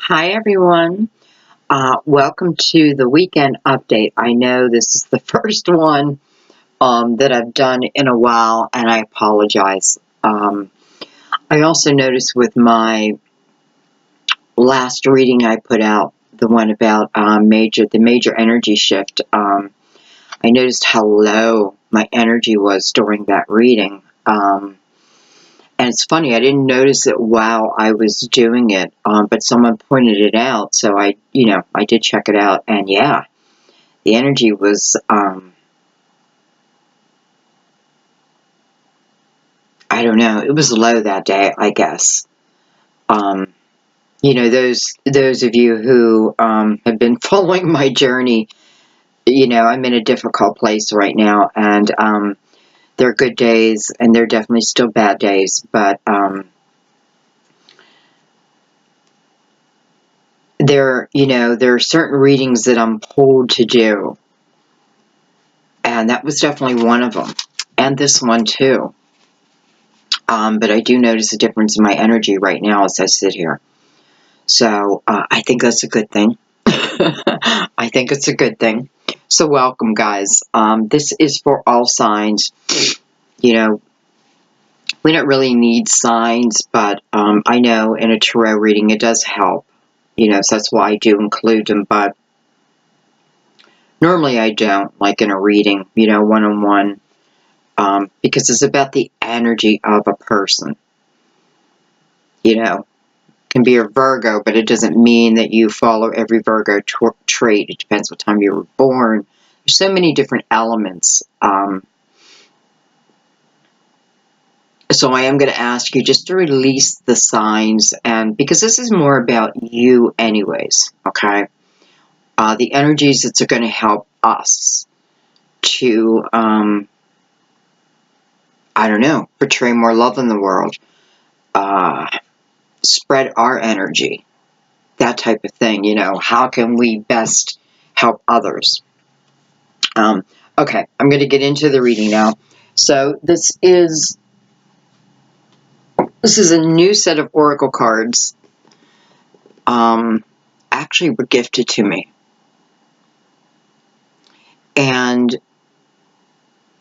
Hi, everyone. Welcome to the weekend update. I know this is the first one that I've done in a while, and I apologize. I also noticed with my last reading I put out, the one about the major energy shift, I noticed how low my energy was during that reading. And it's funny, I didn't notice it while I was doing it, but someone pointed it out, so I did check it out, and yeah, the energy was, I don't know, it was low that day, I guess. Um, those of you who have been following my journey, I'm in a difficult place right now, and there are good days, and there are definitely still bad days, but there are certain readings that I'm pulled to do, and that was definitely one of them, and this one too. But I do notice a difference in my energy right now as I sit here. So I think that's a good thing. I think it's a good thing. So welcome, guys. This is for all signs. You know, we don't really need signs, but I know in a tarot reading it does help. So that's why I do include them. But normally I don't, like in a reading, one-on-one, because it's about the energy of a person. Can be a Virgo, but it doesn't mean that you follow every Virgo trait. It depends what time you were born. There's so many different elements. So I am going to ask you just to release the signs, and because this is more about you anyways, okay? The energies that's going to help us to, I don't know, portray more love in the world, spread our energy, that type of thing. How can we best help others? Okay, I'm going to get into the reading now. So this is a new set of oracle cards. Actually were gifted to me, and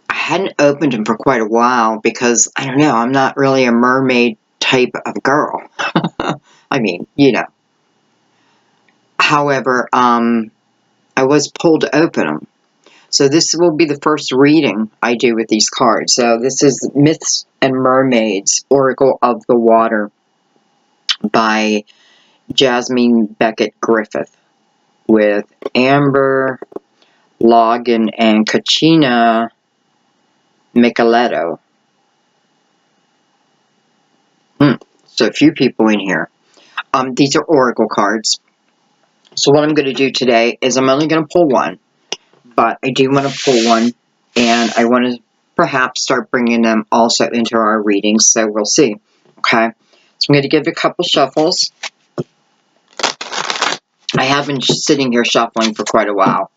I hadn't opened them for quite a while because I don't know. I'm not really a mermaid type of girl. I mean, However, I was pulled to open them. So this will be the first reading I do with these cards. So this is Myths and Mermaids, Oracle of the Water by Jasmine Beckett Griffith with Amber Logan and Kachina Micheletto. So a few people in here. These are Oracle cards. So what I'm going to do today is I'm only going to pull one, but I do want to pull one, and I want to perhaps start bringing them also into our readings, so we'll see. Okay, so I'm going to give it a couple shuffles. I have been sitting here shuffling for quite a while.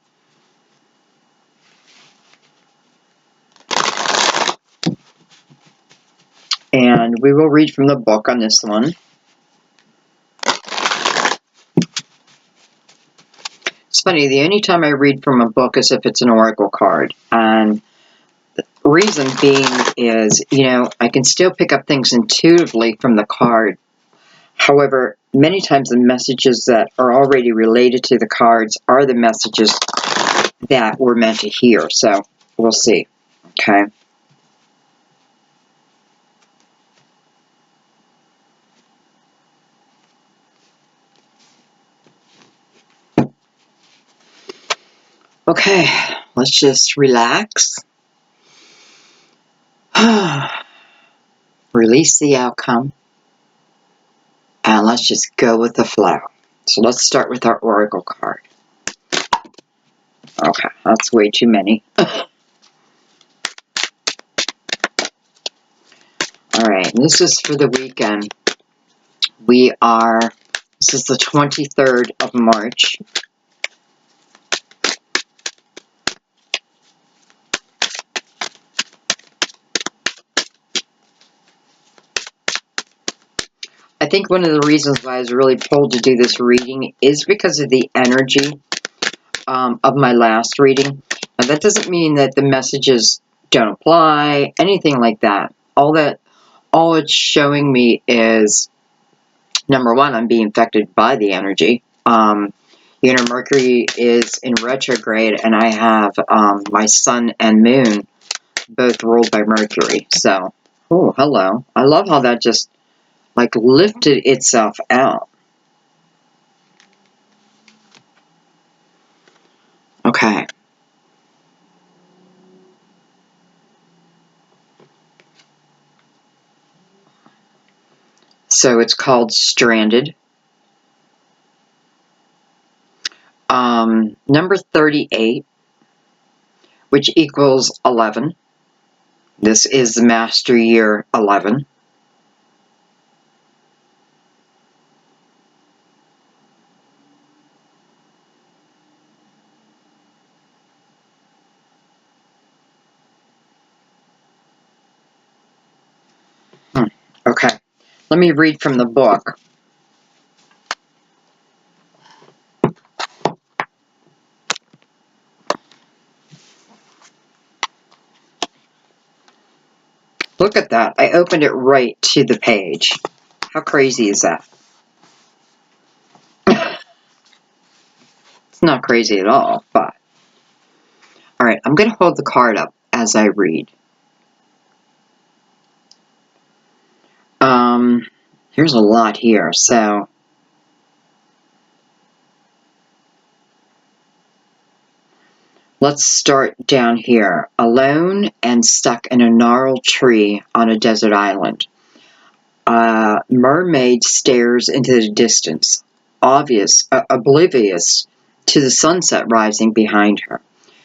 And we will read from the book on this one. It's funny, the only time I read from a book is if it's an oracle card. And the reason being is, I can still pick up things intuitively from the card. However, many times the messages that are already related to the cards are the messages that we're meant to hear. So we'll see. Okay. Okay, let's just relax. Release the outcome. And let's just go with the flow. So let's start with our oracle card. Okay, that's way too many. Alright, this is for the weekend. This is the 23rd of March. I think one of the reasons why I was really pulled to do this reading is because of the energy of my last reading. Now, that doesn't mean that the messages don't apply, anything like that. All it's showing me is, number one, I'm being affected by the energy. Mercury is in retrograde, and I have my sun and moon both ruled by Mercury. So, oh, hello. I love how that just, like, lifted itself out. Okay. So it's called Stranded. Number 38, which equals 11. This is the Master Year 11. Okay. Let me read from the book. Look at that. I opened it right to the page. How crazy is that? It's not crazy at all, but... Alright, I'm going to hold the card up as I read. Here's a lot here, so... Let's start down here. Alone and stuck in a gnarled tree on a desert island. A mermaid stares into the distance, oblivious to the sunset rising behind her.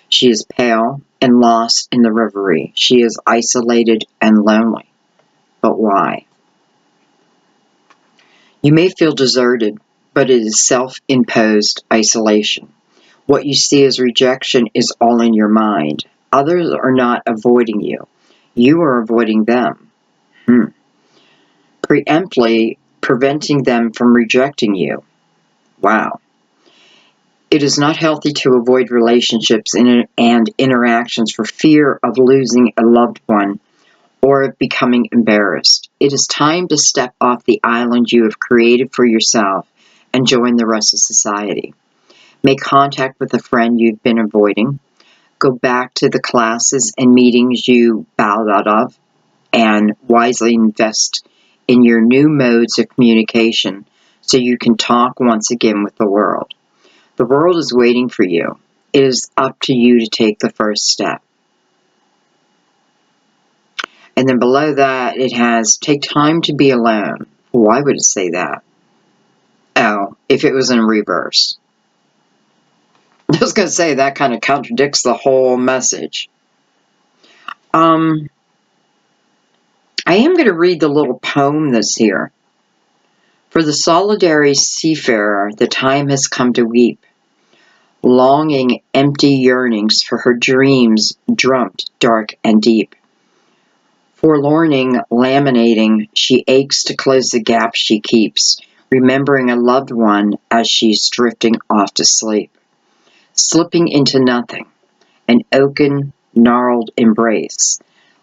She is pale and lost in the reverie. She is isolated and lonely. But why? You may feel deserted, but it is self-imposed isolation. What you see as rejection is all in your mind. Others are not avoiding you. You are avoiding them. Preemptively preventing them from rejecting you. Wow. It is not healthy to avoid relationships and interactions for fear of losing a loved one or of becoming embarrassed. It is time to step off the island you have created for yourself and join the rest of society. Make contact with a friend you've been avoiding. Go back to the classes and meetings you bowed out of, and wisely invest in your new modes of communication so you can talk once again with the world. The world is waiting for you. It is up to you to take the first step. And then below that, it has, take time to be alone. Why would it say that? Oh, if it was in reverse. I was going to say, that kind of contradicts the whole message. I am going to read the little poem that's here. For the solitary seafarer, the time has come to weep. Longing, empty yearnings for her dreams dreamt dark and deep. Forlorning, laminating, she aches to close the gap she keeps, remembering a loved one as she's drifting off to sleep. Slipping into nothing, an oaken, gnarled embrace,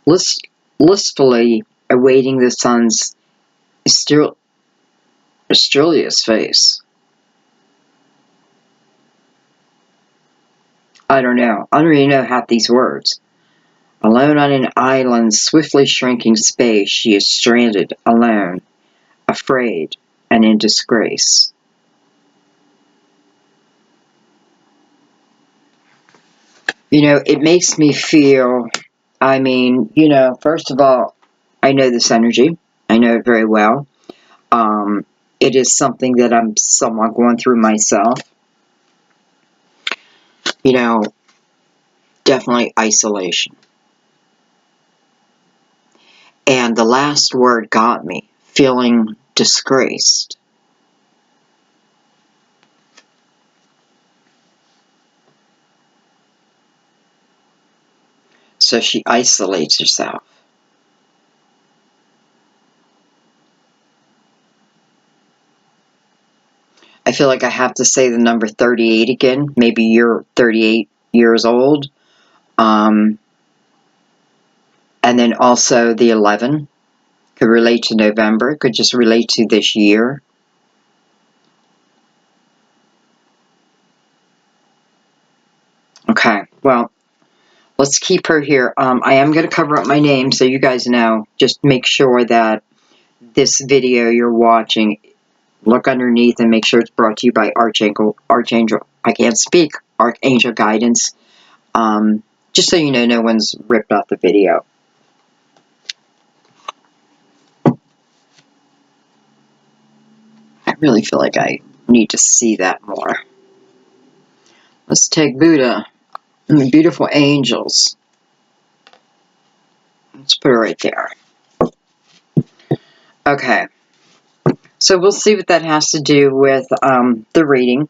listfully awaiting the sun's Australia's face. I don't know. I don't really know half these words. Alone on an island, swiftly shrinking space, she is stranded, alone, afraid, and in disgrace. It makes me feel, first of all, I know this energy. I know it very well. It is something that I'm somewhat going through myself. Definitely isolation. And the last word got me, feeling disgraced. So she isolates herself. I feel like I have to say the number 38 again. Maybe you're 38 years old. And then also the 11 could relate to November. Could just relate to this year. Okay, well, let's keep her here. I am going to cover up my name so you guys know. Just make sure that this video you're watching, look underneath and make sure it's brought to you by Archangel, I can't speak, Archangel Guidance. Just so you know, no one's ripped off the video. I really feel like I need to see that more. Let's take Buddha and the beautiful angels. Let's put it right there. Okay. So we'll see what that has to do with the reading.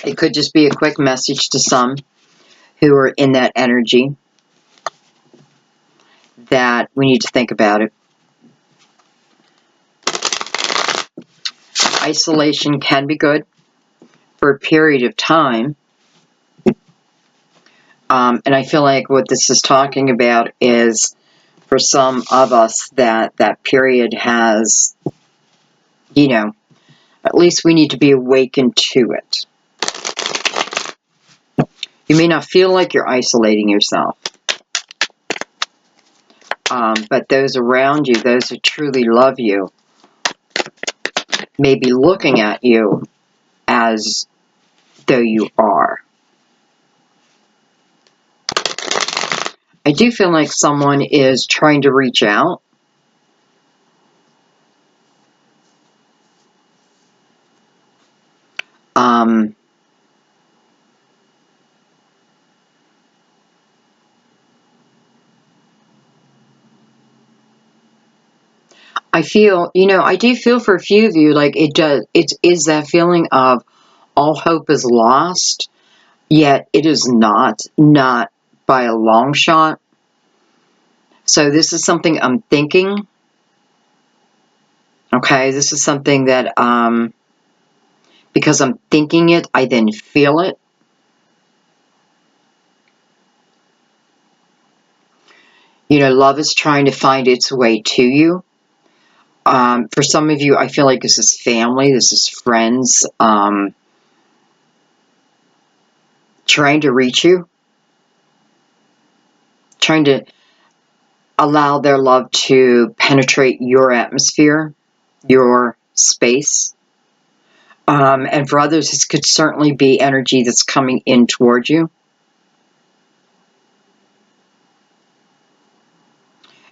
It could just be a quick message to some who are in that energy that we need to think about it. Isolation can be good for a period of time. And I feel like what this is talking about is for some of us that period has, you know, at least we need to be awakened to it. You may not feel like you're isolating yourself. But those around you, those who truly love you, may be looking at you as though you are. I do feel like someone is trying to reach out. I feel, you know, I do feel for a few of you like it is that feeling of all hope is lost, yet it is not by a long shot. So this is something I'm thinking. Okay, this is something that, because I'm thinking it, I then feel it. You know, love is trying to find its way to you. For some of you, I feel like this is family, this is friends, trying to reach you, trying to allow their love to penetrate your atmosphere, your space. And for others, this could certainly be energy that's coming in toward you.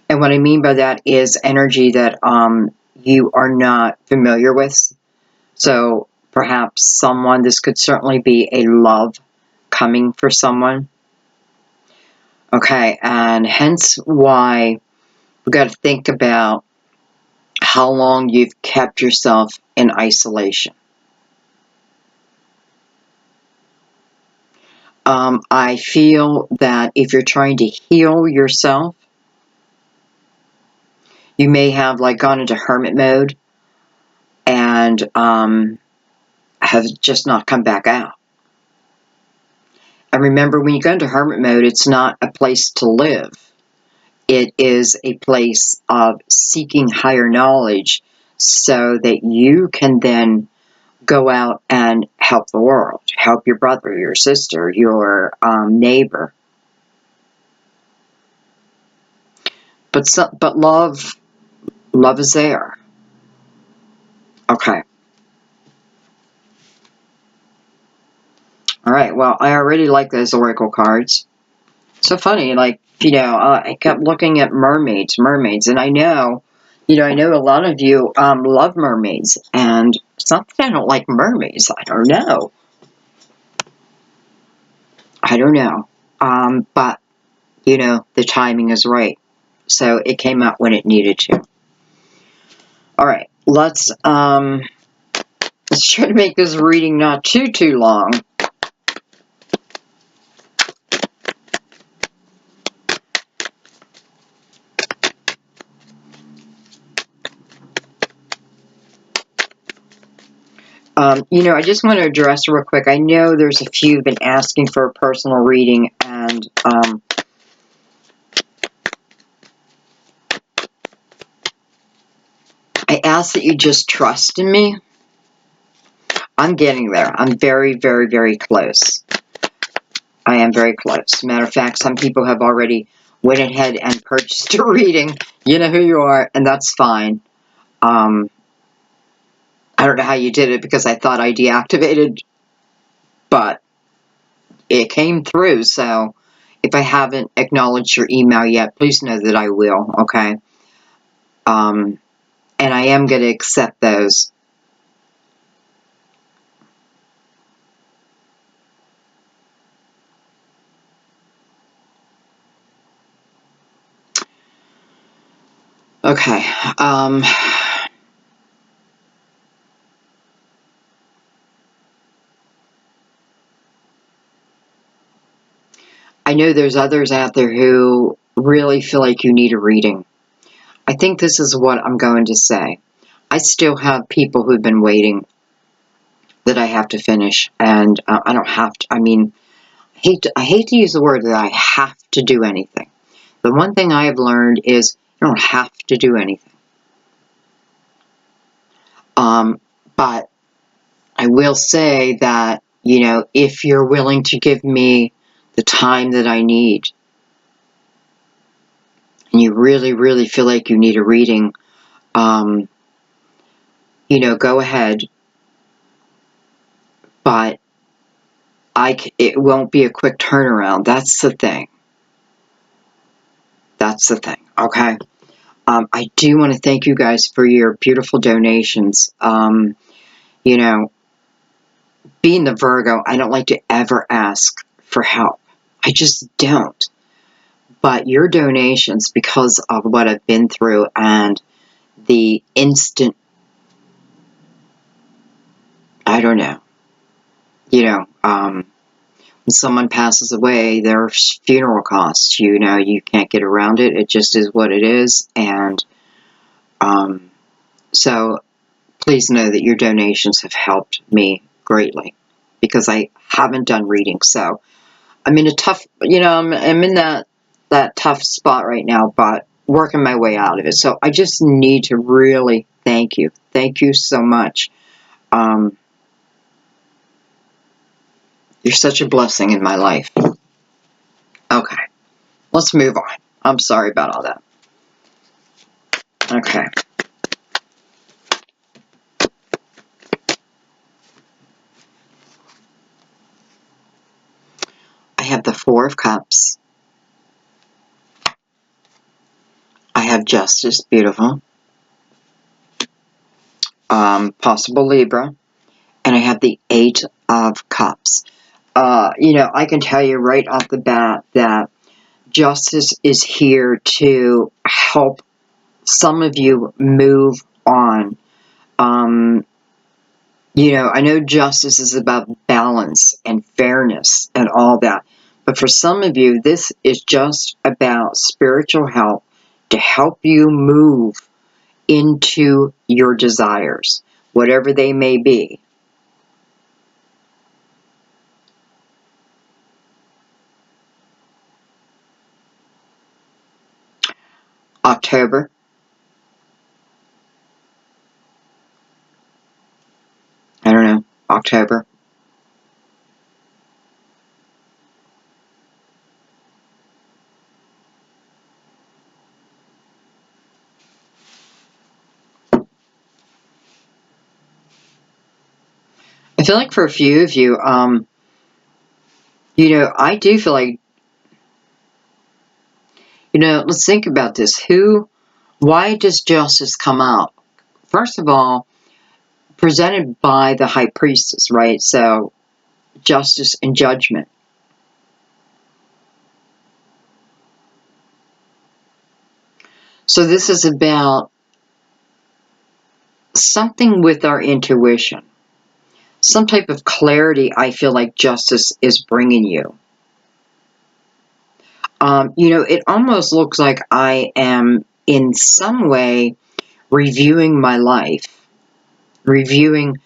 And what I mean by that is energy that you are not familiar with. So perhaps someone, this could certainly be a love coming for someone. Okay, and hence why we've got to think about how long you've kept yourself in isolation. I feel that if you're trying to heal yourself, you may have like gone into hermit mode and have just not come back out. And remember, when you go into hermit mode, it's not a place to live. It is a place of seeking higher knowledge so that you can then go out and help the world, help your brother, your sister, your neighbor. But love is there. Okay. All right. Well, I already like those oracle cards. So funny, like, you know, I kept looking at mermaids, and I know, you know, I know a lot of you love mermaids, and it's not that I don't like mermaids. I don't know. But, you know, the timing is right. So it came out when it needed to. All right, let's try to make this reading not too long. I just want to address real quick. I know there's a few been asking for a personal reading, and I ask that you just trust in me. I'm getting there. I'm very, very, very close. I am very close. Matter of fact, some people have already went ahead and purchased a reading. You know who you are, and that's fine. I don't know how you did it because I thought I deactivated, but it came through. So if I haven't acknowledged your email yet, please know that I will, okay? And I am going to accept those. Okay. I know there's others out there who really feel like you need a reading. I think this is what I'm going to say. I still have people who've been waiting that I have to finish, and I don't have to. I mean, I hate to use the word that I have to do anything. The one thing I have learned is you don't have to do anything. But I will say that, if you're willing to give me the time that I need, and you really, really feel like you need a reading, go ahead. But it won't be a quick turnaround. That's the thing. That's the thing. Okay. I do want to thank you guys for your beautiful donations. Being the Virgo, I don't like to ever ask for help. I just don't. But your donations, because of what I've been through and the instant, I don't know, when someone passes away, there's funeral costs, you can't get around it. It just is what it is. And so please know that your donations have helped me greatly because I haven't done readings. So I'm in a tough, I'm in that tough spot right now, but working my way out of it. So I just need to really thank you. Thank you so much. You're such a blessing in my life. Okay, let's move on. I'm sorry about all that. Okay. I have the Four of Cups. I have Justice, beautiful. Possible Libra. And I have the Eight of Cups. I can tell you right off the bat that Justice is here to help some of you move on. I know justice is about balance and fairness and all that. But for some of you, this is just about spiritual help to help you move into your desires, whatever they may be. October. I don't know. October. I feel like for a few of you, I do feel like, let's think about this. Why does justice come out? First of all, presented by the high priestess, right? So, justice and judgment. So this is about something with our intuition. Some type of clarity I feel like justice is bringing you. It almost looks like I am in some way reviewing my life, reviewing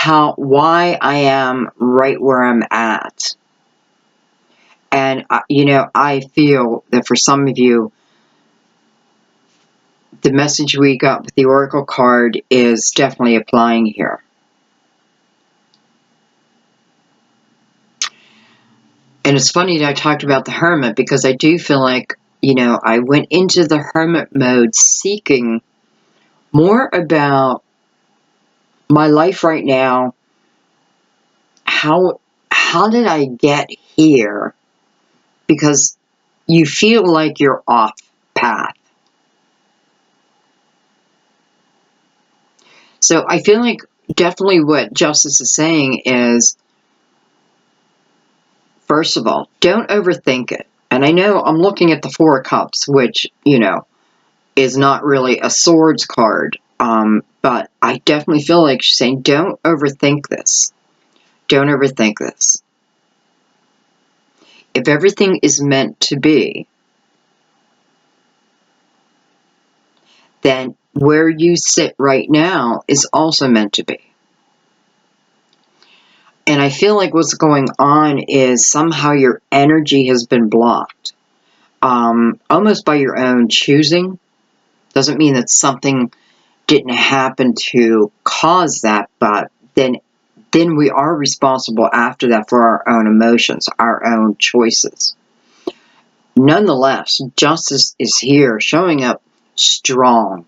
why I am right where I'm at. And, I feel that for some of you, the message we got with the Oracle card is definitely applying here. And it's funny that I talked about the Hermit, because I do feel like, I went into the Hermit mode seeking more about my life right now. How did I get here? Because you feel like you're off path. So I feel like definitely what Justice is saying is, first of all, don't overthink it. And I know I'm looking at the Four of Cups, which, is not really a swords card. But I definitely feel like she's saying, don't overthink this. Don't overthink this. If everything is meant to be, then where you sit right now is also meant to be. And I feel like what's going on is somehow your energy has been blocked. Almost by your own choosing. Doesn't mean that something didn't happen to cause that, but then we are responsible after that for our own emotions, our own choices. Nonetheless, Justice is here showing up strong,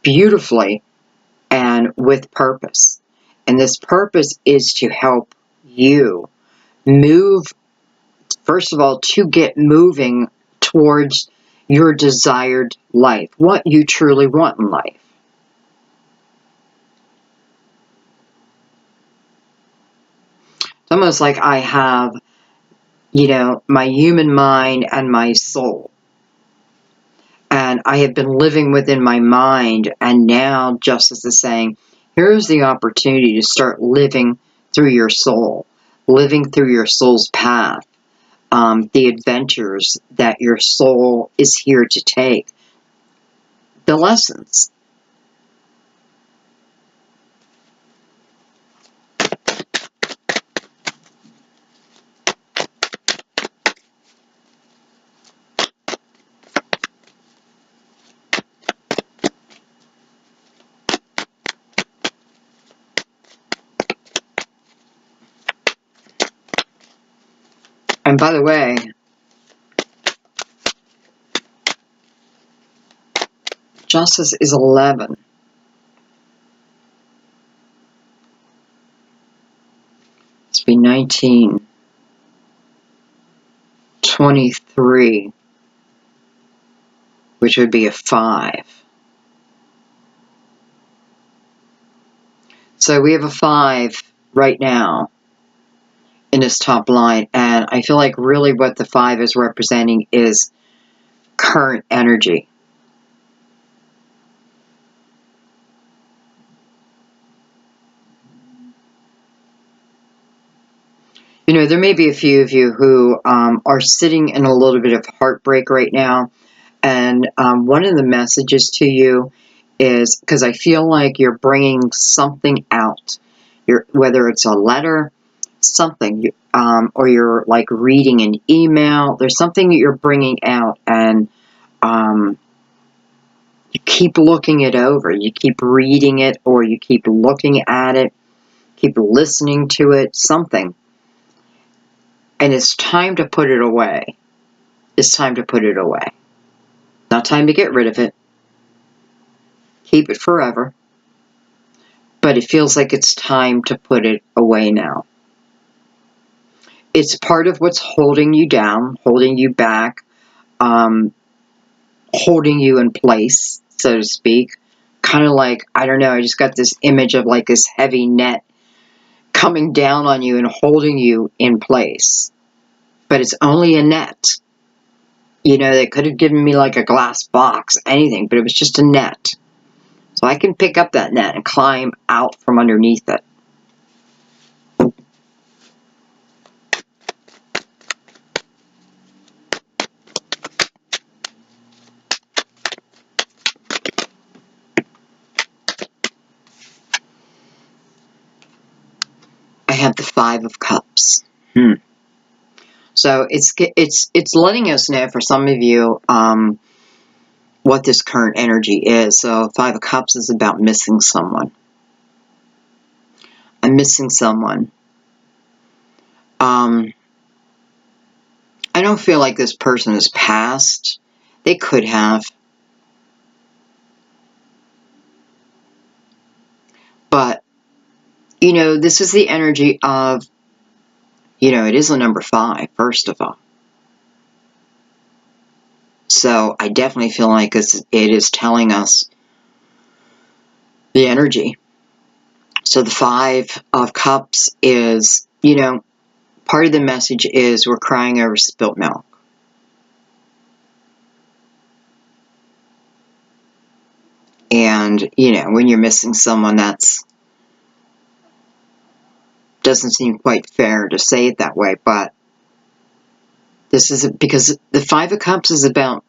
beautifully, and with purpose. And this purpose is to help you move, first of all, to get moving towards your desired life, what you truly want in life. It's almost like I have, my human mind and my soul. And I have been living within my mind, and now Justice is saying, here's the opportunity to start living through your soul, living through your soul's path, the adventures that your soul is here to take, the lessons. And by the way, Justice is 11. It's be 19, 23, which would be a 5. So we have a 5 right now in this top line, and I feel like really what the 5 is representing is current energy. There may be a few of you who are sitting in a little bit of heartbreak right now, and one of the messages to you is, because I feel like you're bringing something out, whether it's a letter, something, or you're like reading an email, there's something that you're bringing out, and you keep looking it over, you keep reading it, or you keep looking at it, keep listening to it, something. And it's time to put it away. It's time to put it away. Not time to get rid of it. Keep it forever. But it feels like it's time to put it away now. It's part of what's holding you down, holding you back, holding you in place, so to speak. Kind of like, I don't know, I just got this image of like this heavy net coming down on you and holding you in place. But it's only a net. They could have given me like a glass box, anything, but it was just a net. So I can pick up that net and climb out from underneath it. have the Five of Cups. So it's letting us know, for some of you, what this current energy is. So Five of Cups is about missing someone. I'm missing someone. I don't feel like this person has passed. They could have. But, you know, this is the energy of, you know, it is the number 5, first of all. So I definitely feel like it is telling us the energy. So the Five of Cups is, you know, part of the message is we're crying over spilt milk. And, you know, when you're missing someone, that's doesn't seem quite fair to say it that way, but this is because the Five of Cups is about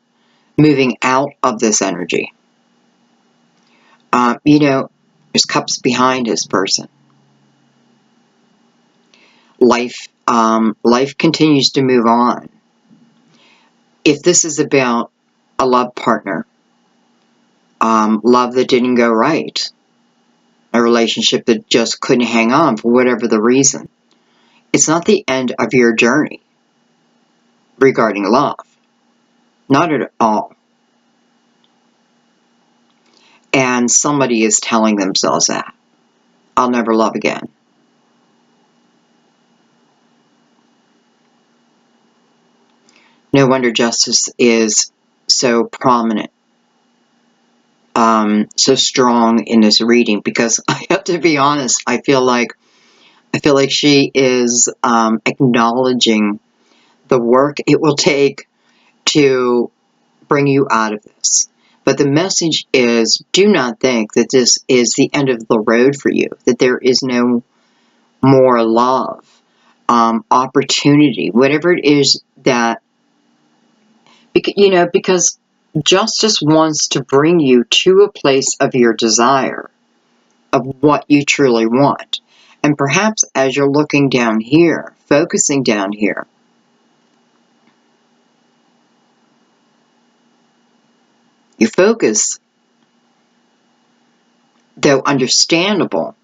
moving out of this energy. You know, there's cups behind this person. Life continues to move on. If this is about a love partner, love that didn't go right, a relationship that just couldn't hang on for whatever the reason, it's not the end of your journey regarding love. Not at all. And somebody is telling themselves that. I'll never love again. No wonder justice is so prominent, so strong in this reading, because I have to be honest, I feel like she is acknowledging the work it will take to bring you out of this. But the message is, do not think that this is the end of the road for you, that there is no more love, opportunity, whatever it is that, you know, because justice wants to bring you to a place of your desire, of what you truly want. And perhaps as you're looking down here, focusing down here, your focus, though understandable,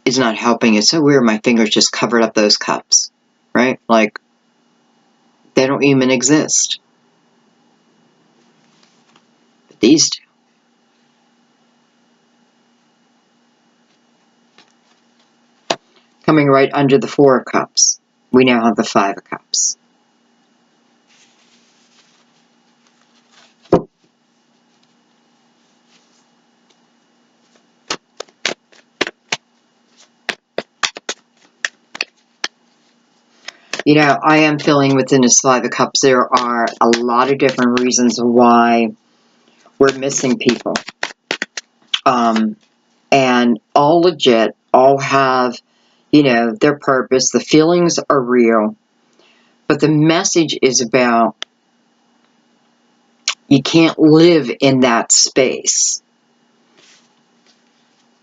is not helping. It's so weird, my fingers just covered up those cups, right? Like, they don't even exist. But these do. Coming right under the Four of Cups, we now have the Five of Cups. You know, I am feeling within this Five of Cups, there are a lot of different reasons why we're missing people. And all legit, all have, you know, their purpose. The feelings are real. But the message is about, you can't live in that space.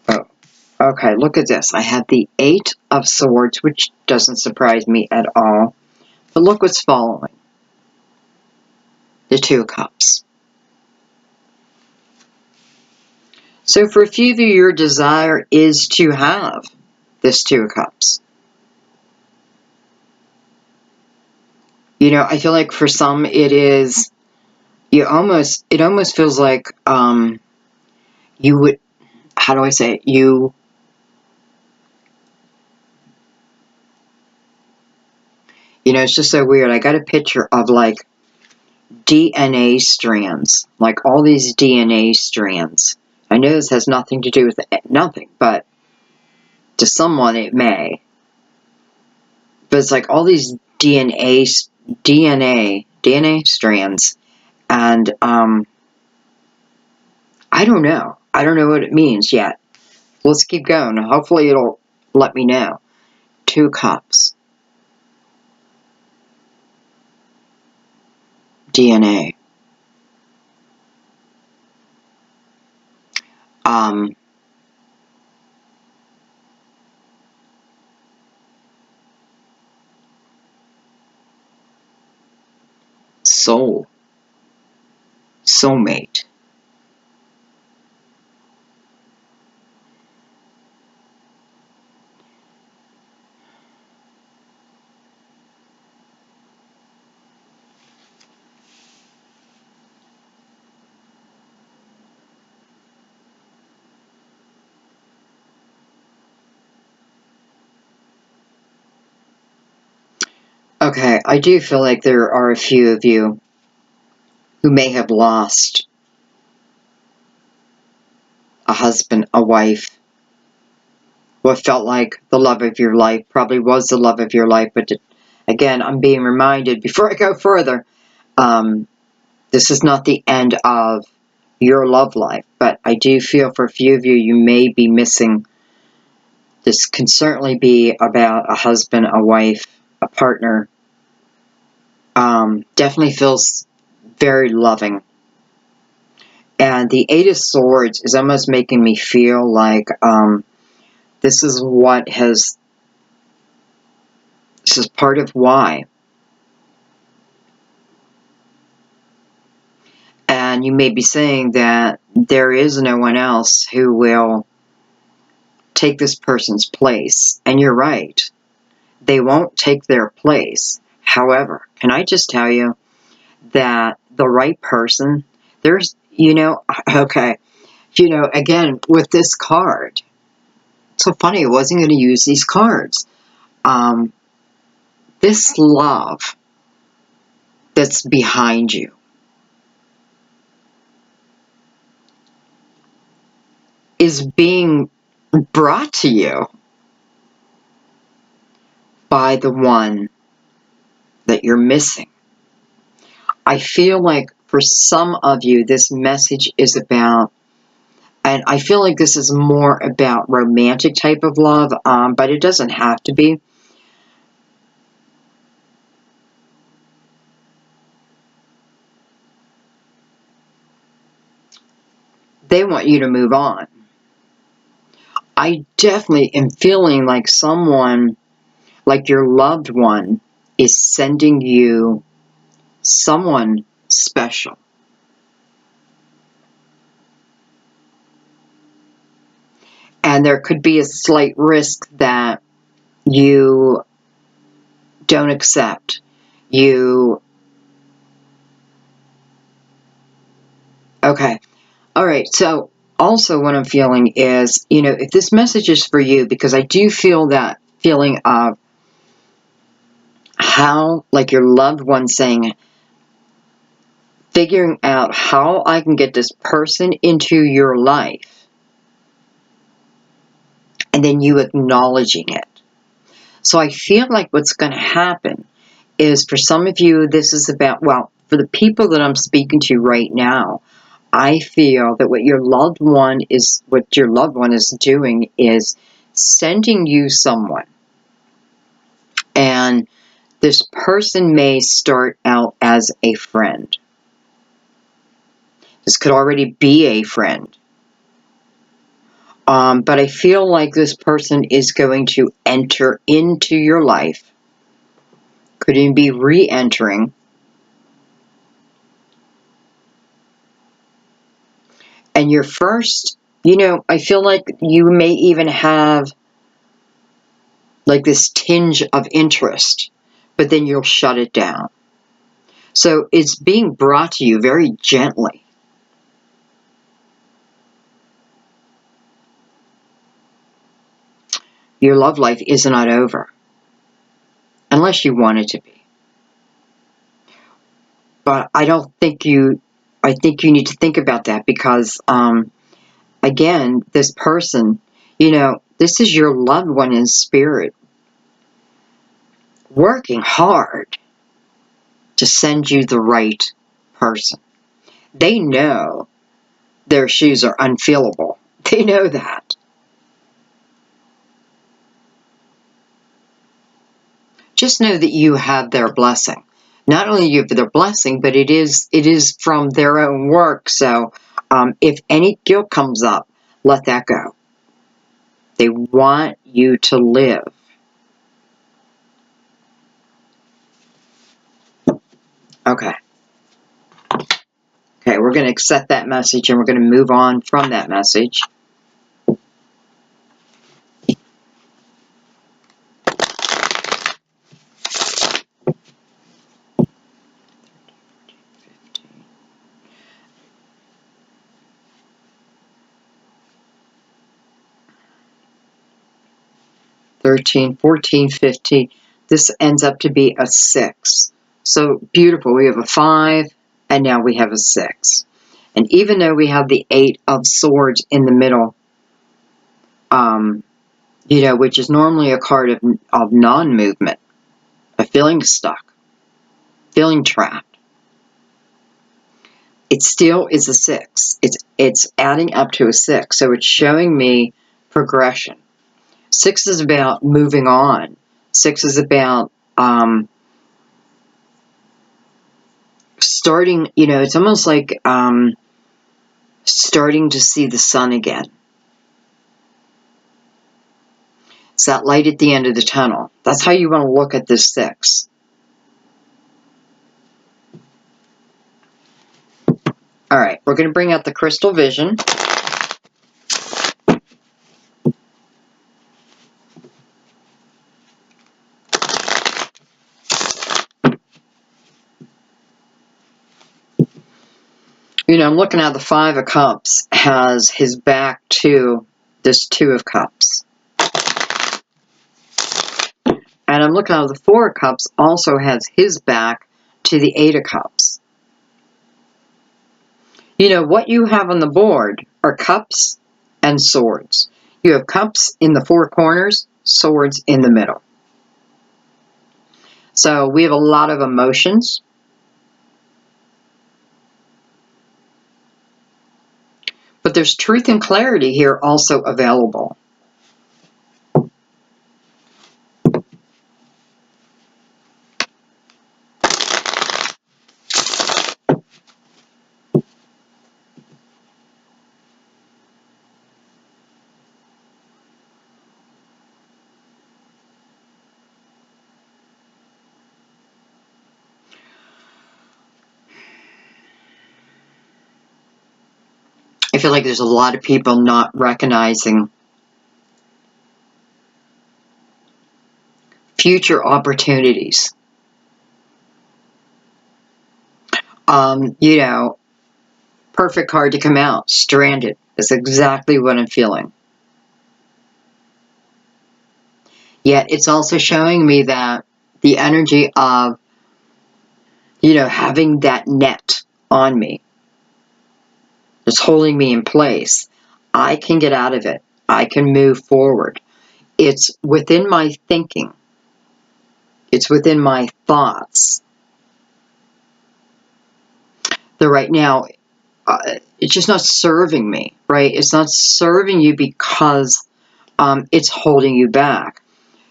Oh, okay, look at this. I had the Eight of Swords, which doesn't surprise me at all. But look what's following. The Two of Cups. So for a few of you, your desire is to have this Two of Cups. You know, I feel like for some it is, it almost feels like you would, how do I say it? You know, it's just so weird. I got a picture of like DNA strands, like all these DNA strands. I know this has nothing to do with nothing, but to someone it may. But it's like all these DNA strands, and I don't know. I don't know what it means yet. Let's keep going. Hopefully it'll let me know. Two of Cups. DNA. soulmate. Okay, I do feel like there are a few of you who may have lost a husband, a wife, what felt like the love of your life, probably was the love of your life, but again, I'm being reminded before I go further, this is not the end of your love life, but I do feel for a few of you, you may be missing. This can certainly be about a husband, a wife, a partner. Definitely feels very loving. And the Eight of Swords is almost making me feel like this is part of why. And you may be saying that there is no one else who will take this person's place. And you're right. They won't take their place. However, can I just tell you that the right person, there's, okay, again, with this card, it's so funny, I wasn't going to use these cards. This love that's behind you is being brought to you by the one that you're missing. I feel like for some of you, this message is about, and I feel like this is more about romantic type of love, but it doesn't have to be. They want you to move on. I definitely am feeling like someone, like your loved one, is sending you someone special. And there could be a slight risk that you don't accept. Okay. All right. So also what I'm feeling is, if this message is for you, because I do feel that feeling of how, like your loved one saying, figuring out how I can get this person into your life, and then you acknowledging it. So I feel like what's going to happen is, for some of you, this is about, well, for the people that I'm speaking to right now, I feel that what your loved one is doing is sending you someone. And this person may start out as a friend. This could already be a friend. But I feel like this person is going to enter into your life. Could even be re-entering. And your first, I feel like you may even have like this tinge of interest, but then you'll shut it down. So it's being brought to you very gently. Your love life is not over, unless you want it to be. But I think you need to think about that, because, again, this person, this is your loved one in spirit, working hard to send you the right person. They know their shoes are unfillable. They know that. Just know that you have their blessing. Not only you have their blessing, but it is from their own work. So if any guilt comes up, let that go. They want you to live. Okay. Okay, we're going to accept that message and we're going to move on from that message. $13, $14, $15. This ends up to be a 6. So beautiful. We have a 5 and now we have a 6. And even though we have the 8 of Swords in the middle, you know, which is normally a card of non-movement, of feeling stuck, feeling trapped, it still is a 6. It's adding up to a 6. So it's showing me progression. 6 is about moving on. 6 is about starting, you know, it's almost like starting to see the sun again. It's that light at the end of the tunnel. That's how you want to look at this 6. All right, we're going to bring out the crystal vision. You know, I'm looking at the 5 of Cups has his back to this 2 of Cups. And I'm looking at the 4 of Cups also has his back to the 8 of Cups. You know, what you have on the board are cups and swords. You have cups in the 4 corners, swords in the middle. So we have a lot of emotions. But there's truth and clarity here also available. I feel like there's a lot of people not recognizing future opportunities. You know, perfect card to come out, stranded. That's exactly what I'm feeling. Yet it's also showing me that the energy of, you know, having that net on me, that's holding me in place. I can get out of it. I can move forward. It's within my thinking. It's within my thoughts. That right now, it's just not serving me, right? It's not serving you because it's holding you back.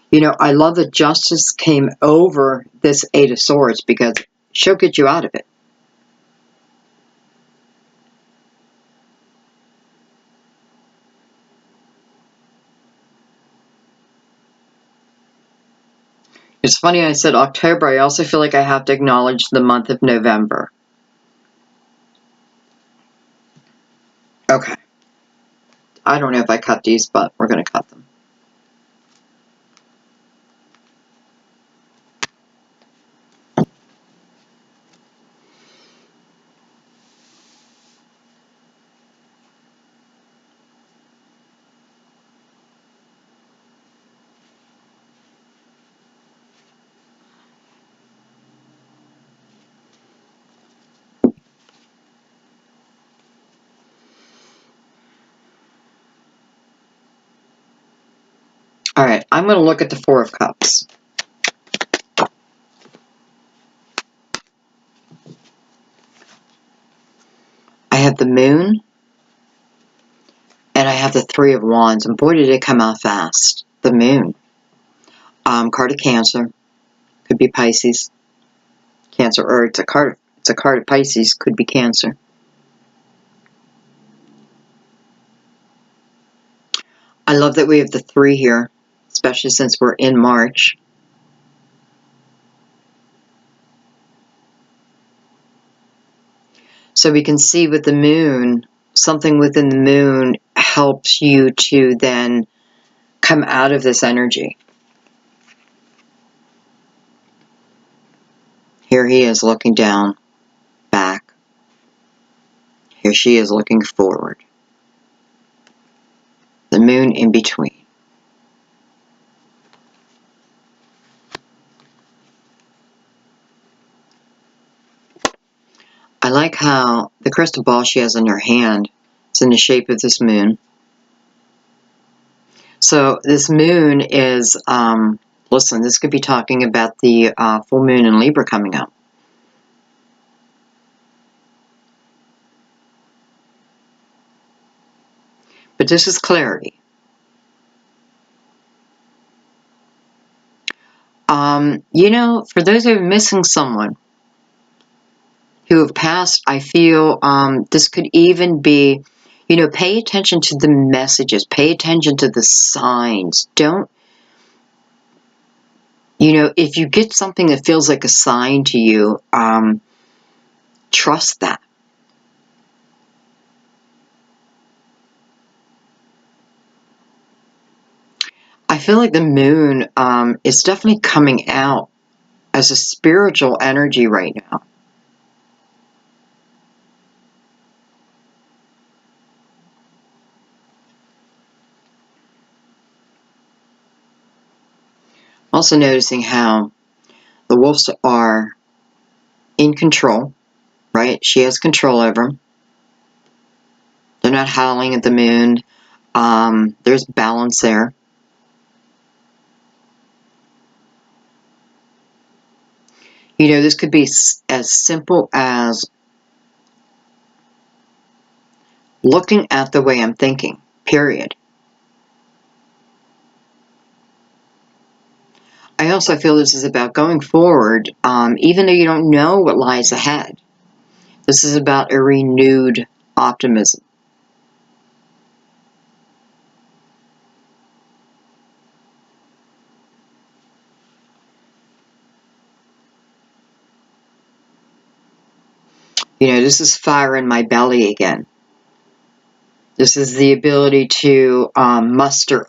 You know, I love that justice came over this 8 of Swords because she'll get you out of it. It's funny I said October. I also feel like I have to acknowledge the month of November. Okay. I don't know if I cut these, but we're going to cut them. All right, I'm going to look at the 4 of Cups. I have the Moon, and I have the 3 of Wands, and boy, did it come out fast. The Moon. Card of Cancer. Could be Pisces. Cancer, or it's a card of Pisces, could be Cancer. I love that we have the 3 here, especially since we're in March. So we can see with the moon, something within the moon helps you to then come out of this energy. Here he is looking down, back. Here she is looking forward. The moon in between. I like how the crystal ball she has in her hand is in the shape of this moon. So this moon is, listen, this could be talking about the full moon in Libra coming up. But this is clarity. You know, for those who are missing someone who have passed, I feel this could even be, you know, pay attention to the messages, pay attention to the signs. Don't, you know, if you get something that feels like a sign to you, trust that. I feel like the moon is definitely coming out as a spiritual energy right now. Also noticing how the wolves are in control, right? She has control over them. They're not howling at the moon. There's balance there. You know, this could be as simple as looking at the way I'm thinking, period. I also feel this is about going forward, even though you don't know what lies ahead. This is about a renewed optimism. You know, this is fire in my belly again. This is the ability to muster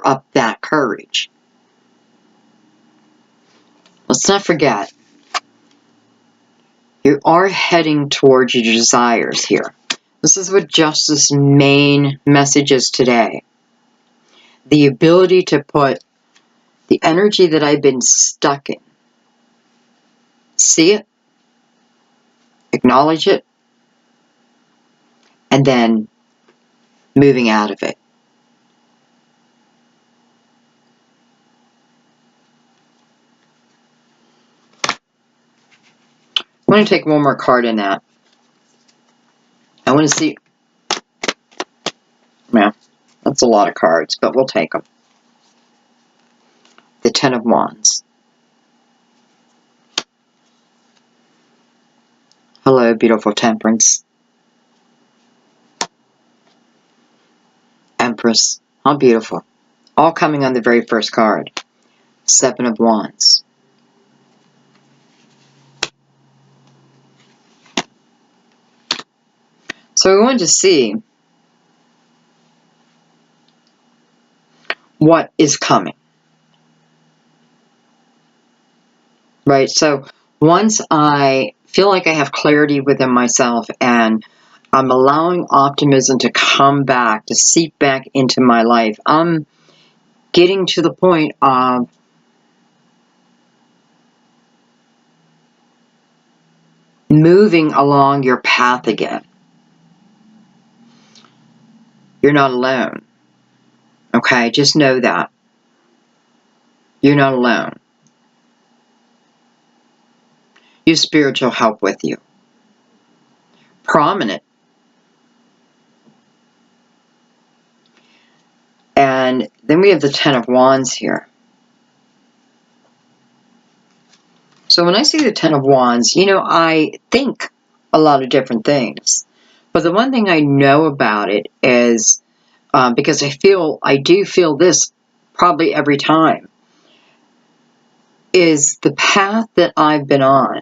up that courage. Let's not forget, you are heading towards your desires here. This is what Justice's main message is today. The ability to put the energy that I've been stuck in, see it, acknowledge it, and then moving out of it. I'm going to take one more card in that. I want to see. Yeah, that's a lot of cards, but we'll take them. The Ten of Wands. Hello, beautiful Temperance. Empress. How beautiful. All coming on the very first card. Seven of Wands. So we're going to see what is coming. Right? So once I feel like I have clarity within myself and I'm allowing optimism to come back, to seep back into my life, I'm getting to the point of moving along your path again. You're not alone. Okay? Just know that. You're not alone. You have spiritual help with you. Prominent. And then we have the Ten of Wands here. So when I see the Ten of Wands, you know, I think a lot of different things. But the one thing I know about it is, because I do feel this probably every time, is the path that I've been on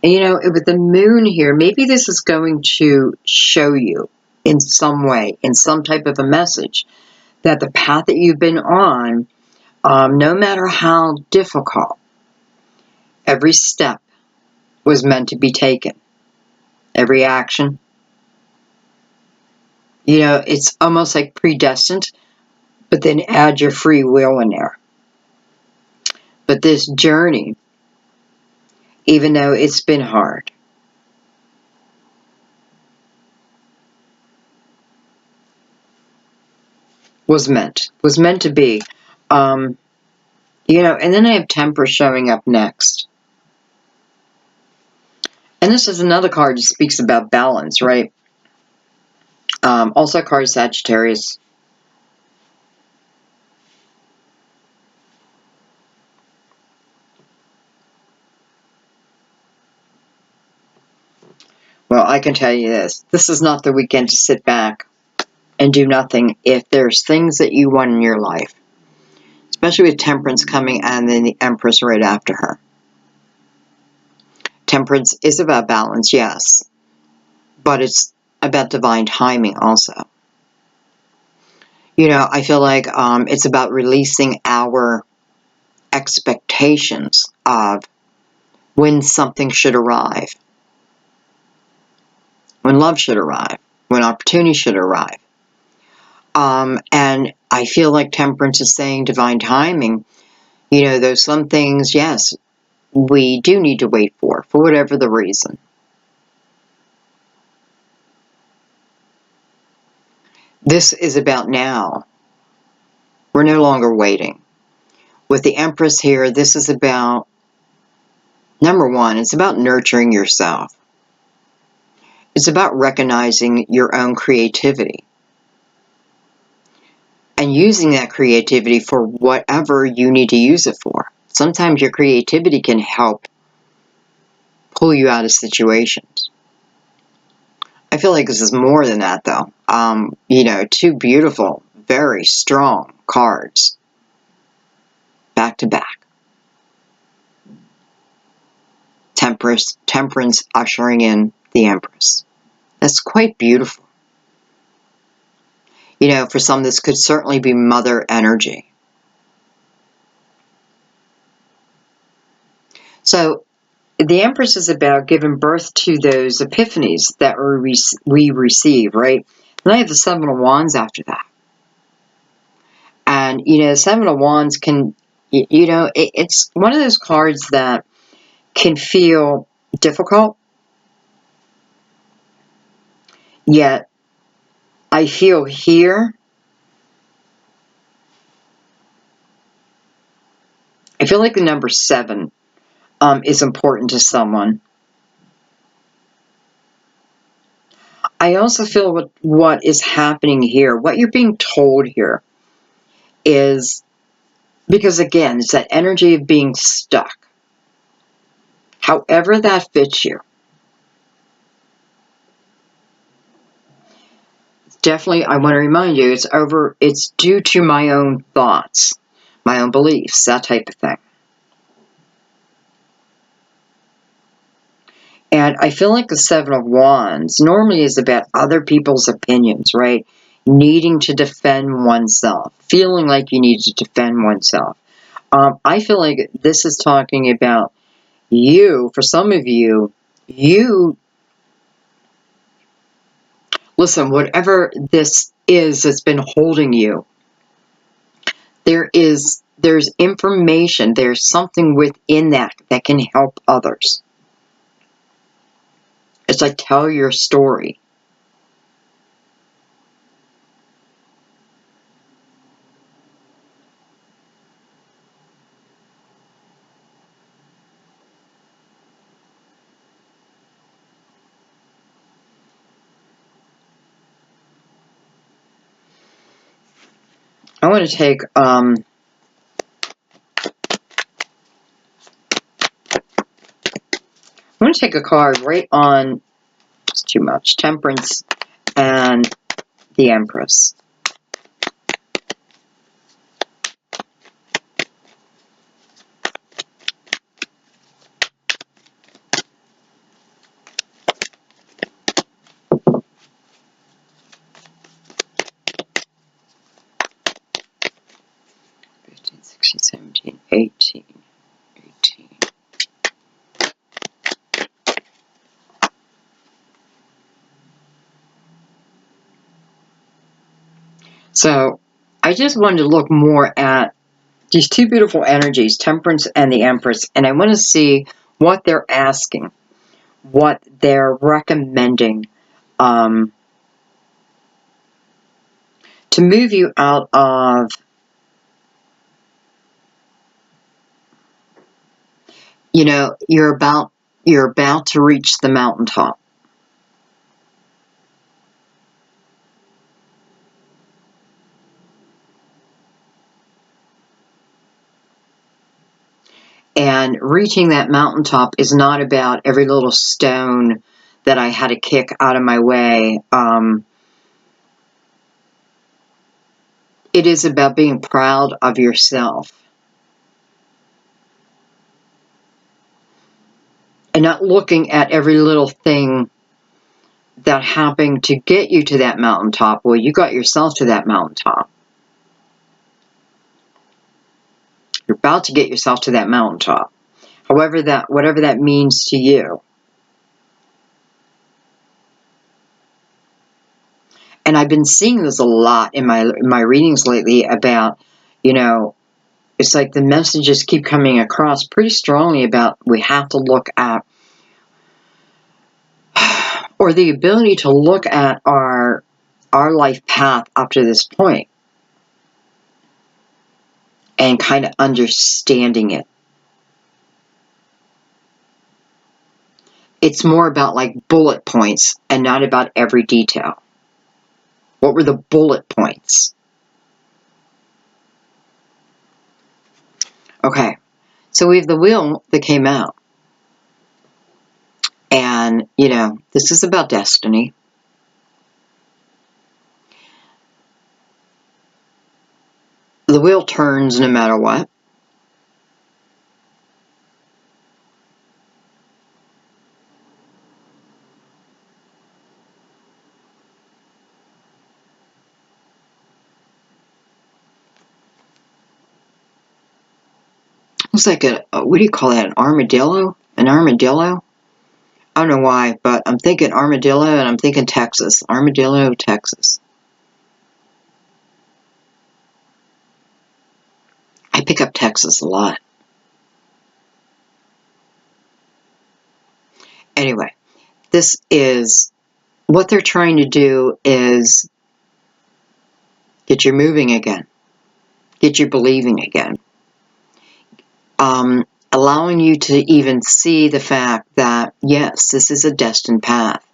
And, with the moon here, maybe this is going to show you in some way, in some type of a message, that the path that you've been on, no matter how difficult, every step was meant to be taken. Every action. It's almost like predestined, but then add your free will in there. But this journey, even though it's been hard, was meant to be. And then I have Temperance showing up next. And this is another card that speaks about balance, right? Also a card Sagittarius. Well, I can tell you this. This is not the weekend to sit back and do nothing if there's things that you want in your life. Especially with Temperance coming and then the Empress right after her. Temperance is about balance, yes. But it's about divine timing also. I feel like it's about releasing our expectations of when something should arrive. When love should arrive. When opportunity should arrive. And I feel like Temperance is saying divine timing. There's some things, yes, we do need to wait for whatever the reason. This is about now. We're no longer waiting. With the Empress here, this is about, number one, it's about nurturing yourself. It's about recognizing your own creativity. And using that creativity for whatever you need to use it for. Sometimes your creativity can help pull you out of situations. I feel like this is more than that, though. Two beautiful, very strong cards. Back to back. Temperance ushering in the Empress. That's quite beautiful. For some, this could certainly be mother energy. So, the Empress is about giving birth to those epiphanies that we receive, right? Then I have the Seven of Wands after that. And, the Seven of Wands can, it's one of those cards that can feel difficult. Yet, I feel here, I feel like the number 7 is important to someone. I also feel what is happening here, what you're being told here is, because again, it's that energy of being stuck. However that fits you. Definitely, I want to remind you, it's due to my own thoughts, my own beliefs, that type of thing. And I feel like the Seven of Wands normally is about other people's opinions, right? Needing to defend oneself, feeling like you need to defend oneself. I feel like this is talking about you, for some of you, listen, whatever this is that's been holding you, there's information, there's something within that can help others. It's like, tell your story. I want to take a card right on, it's too much, Temperance and the Empress. 17, 18, 18. So I just wanted to look more at these two beautiful energies, Temperance and the Empress, and I want to see what they're asking, what they're recommending to move you out of, you know, you're about to reach the mountaintop. And reaching that mountaintop is not about every little stone that I had to kick out of my way. It is about being proud of yourself. And not looking at every little thing that happened to get you to that mountaintop. Well, you got yourself to that mountaintop. You're about to get yourself to that mountaintop. Whatever that means to you. And I've been seeing this a lot in my readings lately about, you know, it's like the messages keep coming across pretty strongly about we have to look at, or the ability to look at our life path up to this point and kind of understanding it. It's more about like bullet points and not about every detail. What were the bullet points? Okay, so we have the wheel that came out. And, you know, this is about destiny. The wheel turns no matter what. Looks like what do you call that, an armadillo? An armadillo? I don't know why, but I'm thinking armadillo and I'm thinking Texas. Armadillo, Texas. I pick up Texas a lot. Anyway, this is, what they're trying to do is get you moving again. Get you believing again. Allowing you to even see the fact that, yes, this is a destined path.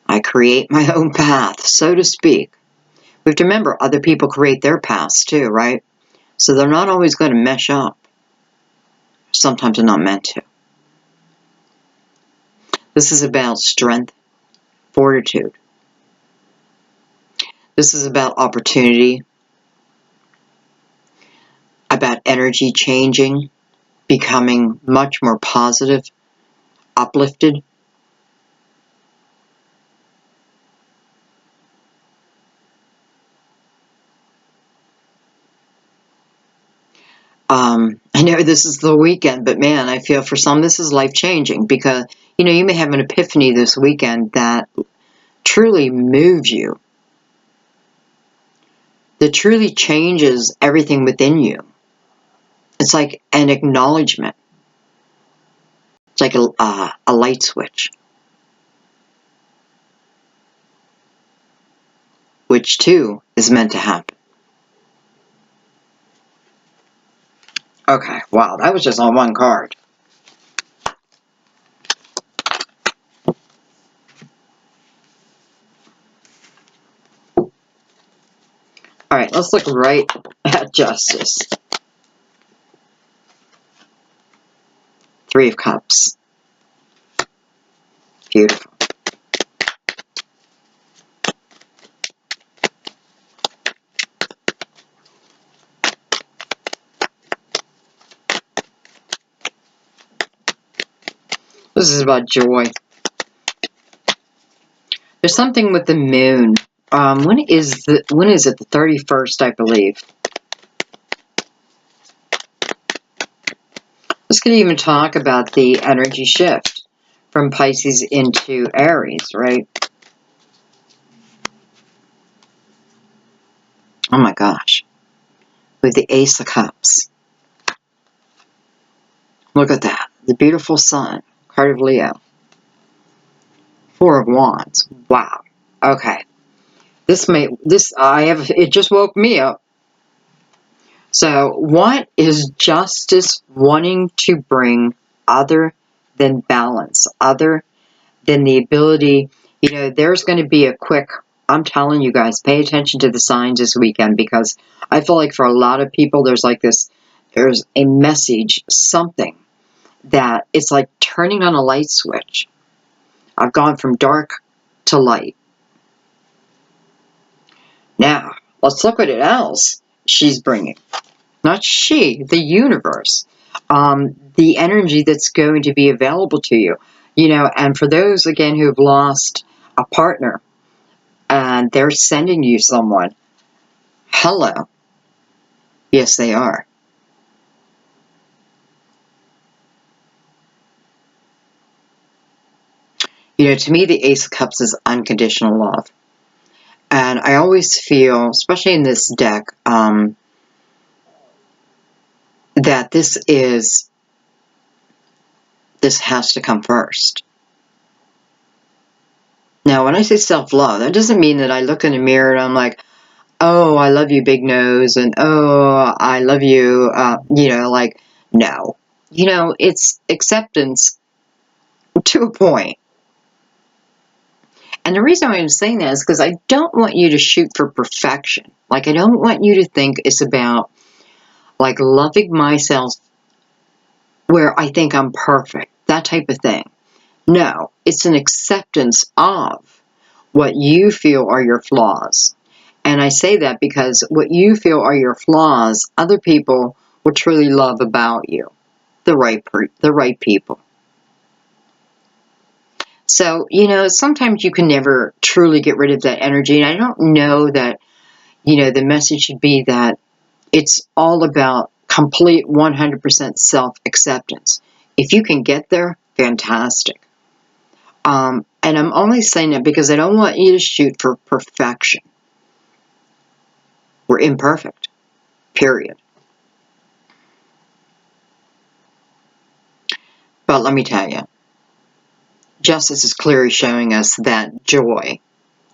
I create my own path, so to speak. We have to remember other people create their paths too, right? So they're not always going to mesh up. Sometimes they're not meant to. This is about strength, fortitude. This is about opportunity, about energy changing, becoming much more positive, uplifted. I know this is the weekend, but man, I feel for some this is life-changing because, you know, you may have an epiphany this weekend that truly moves you, that truly changes everything within you. It's like an acknowledgement. It's like a light switch, which too is meant to happen. Okay, wow, that was just on one card. All right, let's look right at Justice. Three of Cups. Beautiful. This is about joy. There's something with the moon. When is it? The 31st, I believe. could even talk about the energy shift from Pisces into Aries, right? Oh my gosh. With the Ace of Cups. Look at that. The beautiful sun. Card of Leo. Four of Wands. Wow. Okay. It just woke me up. So what is justice wanting to bring other than balance, other than the ability, there's going to be I'm telling you guys, pay attention to the signs this weekend, because I feel like for a lot of people, there's a message, something that it's like turning on a light switch. I've gone from dark to light. Now, let's look at it else she's bringing. Not she, the universe. The energy that's going to be available to you. And for those, again, who've lost a partner and they're sending you someone, hello. Yes, they are. To me, the Ace of Cups is unconditional love. And I always feel, especially in this deck, that this has to come first. Now, when I say self-love, that doesn't mean that I look in the mirror and I'm like, oh, I love you, big nose, and oh, I love you, no. It's acceptance to a point. And the reason why I'm saying that is because I don't want you to shoot for perfection. I don't want you to think it's about, loving myself where I think I'm perfect, that type of thing. No, it's an acceptance of what you feel are your flaws. And I say that because what you feel are your flaws, other people will truly love about you. The right people. So, sometimes you can never truly get rid of that energy. And I don't know that, the message should be that it's all about complete 100% self-acceptance. If you can get there, fantastic. And I'm only saying that because I don't want you to shoot for perfection. We're imperfect, period. But let me tell you, justice is clearly showing us that joy,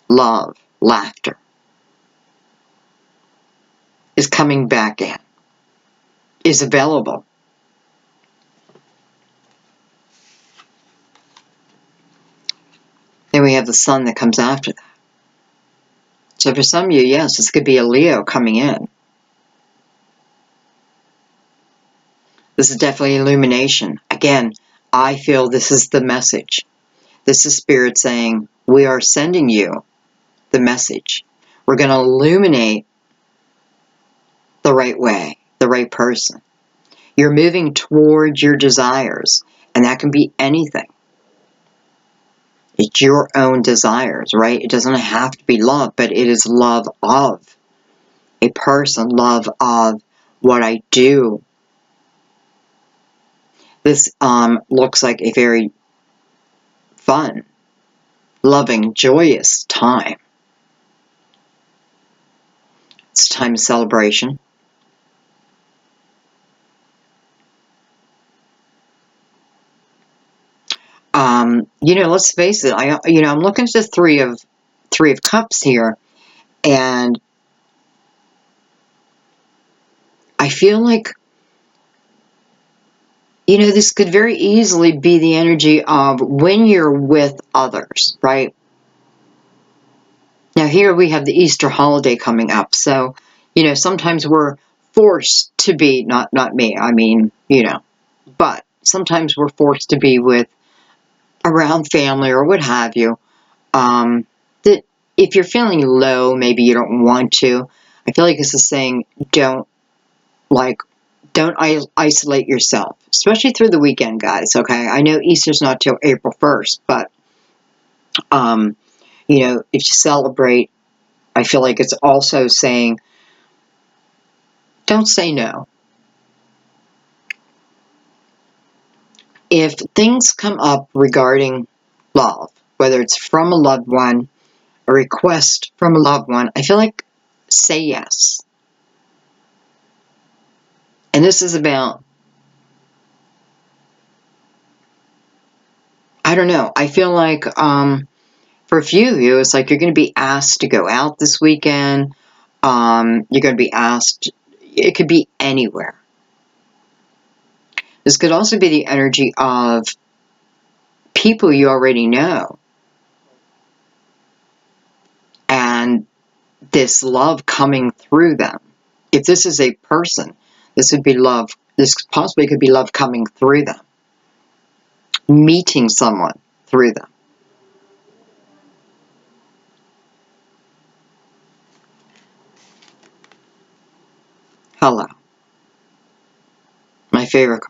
love, laughter is coming back in, is available. Then we have the sun that comes after that. So for some of you, yes, this could be a Leo coming in. This is definitely illumination. Again, I feel this is the message. This is Spirit saying, we are sending you the message. We're going to illuminate the right way, the right person. You're moving towards your desires, and that can be anything. It's your own desires, right? It doesn't have to be love, but it is love of a person, love of what I do. This looks like a very fun, loving, joyous time. It's a time of celebration. Let's face it. I'm looking at the three of cups here, and I feel like, this could very easily be the energy of when you're with others, right? Now here we have the Easter holiday coming up, so sometimes we're forced to be, not me, I mean, but sometimes we're forced to be around family or what have you. That if you're feeling low, maybe you don't want to. I feel like this is saying don't isolate yourself, especially through the weekend, guys. Okay, I know Easter's not till April 1st, but if you celebrate, I feel like it's also saying don't say no. if things come up regarding love, whether it's from a loved one, a request from a loved one, I feel like say yes. And this is about, I don't know, I feel like for a few of you, it's like you're going to be asked to go out this weekend. You're going to be asked, it could be anywhere. This could also be the energy of people you already know. And this love coming through them. If this is a person, this would be love. This possibly could be love coming through them. Meeting someone through them. Hello. My favorite card.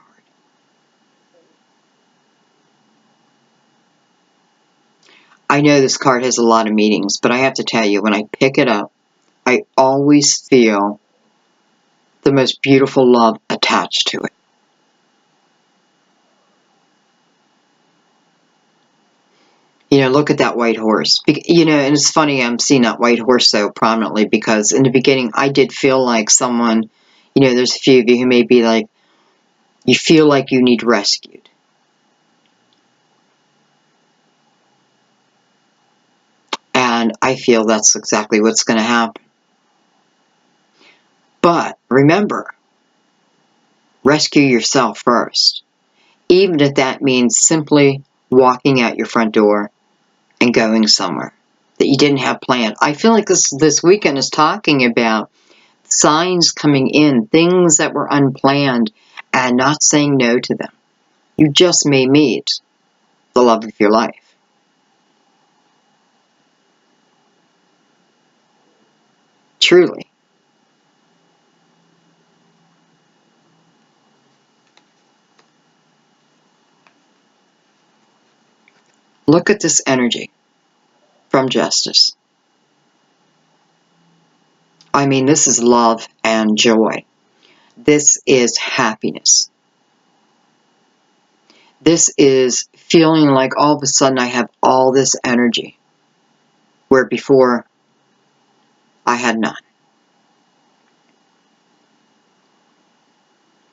I know this card has a lot of meanings, but I have to tell you, when I pick it up, I always feel the most beautiful love attached to it. You know, look at that white horse. You know, and it's funny I'm seeing that white horse so prominently because in the beginning I did feel like someone, you know, there's a few of you who may be like, you feel like you need rescued. And I feel that's exactly what's going to happen. But remember, rescue yourself first. Even if that means simply walking out your front door and going somewhere that you didn't have planned. I feel like this weekend is talking about signs coming in, things that were unplanned, and not saying no to them. You just may meet the love of your life. Truly. Look at this energy from Justice. I mean, this is love and joy. This is happiness. This is feeling like all of a sudden I have all this energy, where before I had none.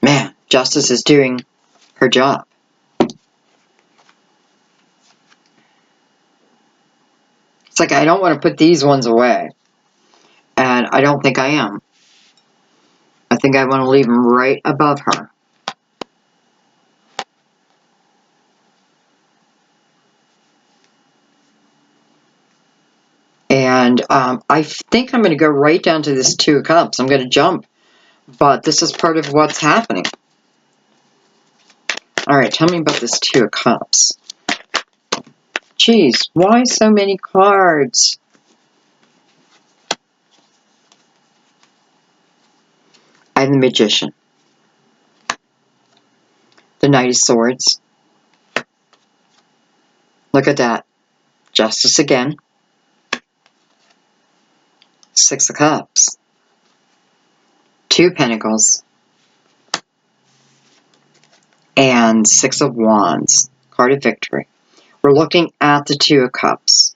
Man, Justice is doing her job. It's like I don't want to put these ones away. And I don't think I am. I think I want to leave them right above her. And I think I'm going to go right down to this Two of Cups. I'm going to jump. But this is part of what's happening. Alright, tell me about this Two of Cups. Jeez, why so many cards? I have the Magician. The Knight of Swords. Look at that. Justice again. Six of Cups. Two of Pentacles. And Six of Wands. Card of Victory. We're looking at the Two of Cups.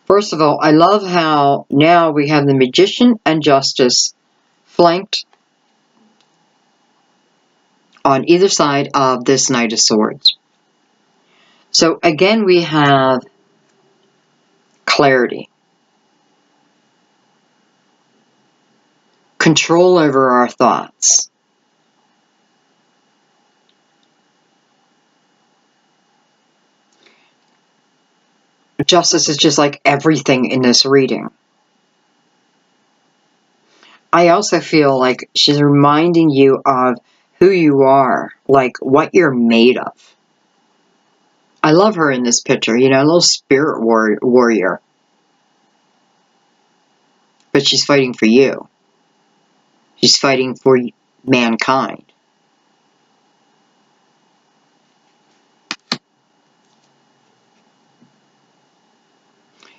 First of all, I love how now we have the Magician and Justice flanked on either side of this Knight of Swords. So again, we have clarity, control over our thoughts. Justice is just like everything in this reading. I also feel like she's reminding you of who you are, like what you're made of. I love her in this picture, you know, a little spirit warrior. But she's fighting for you. She's fighting for mankind.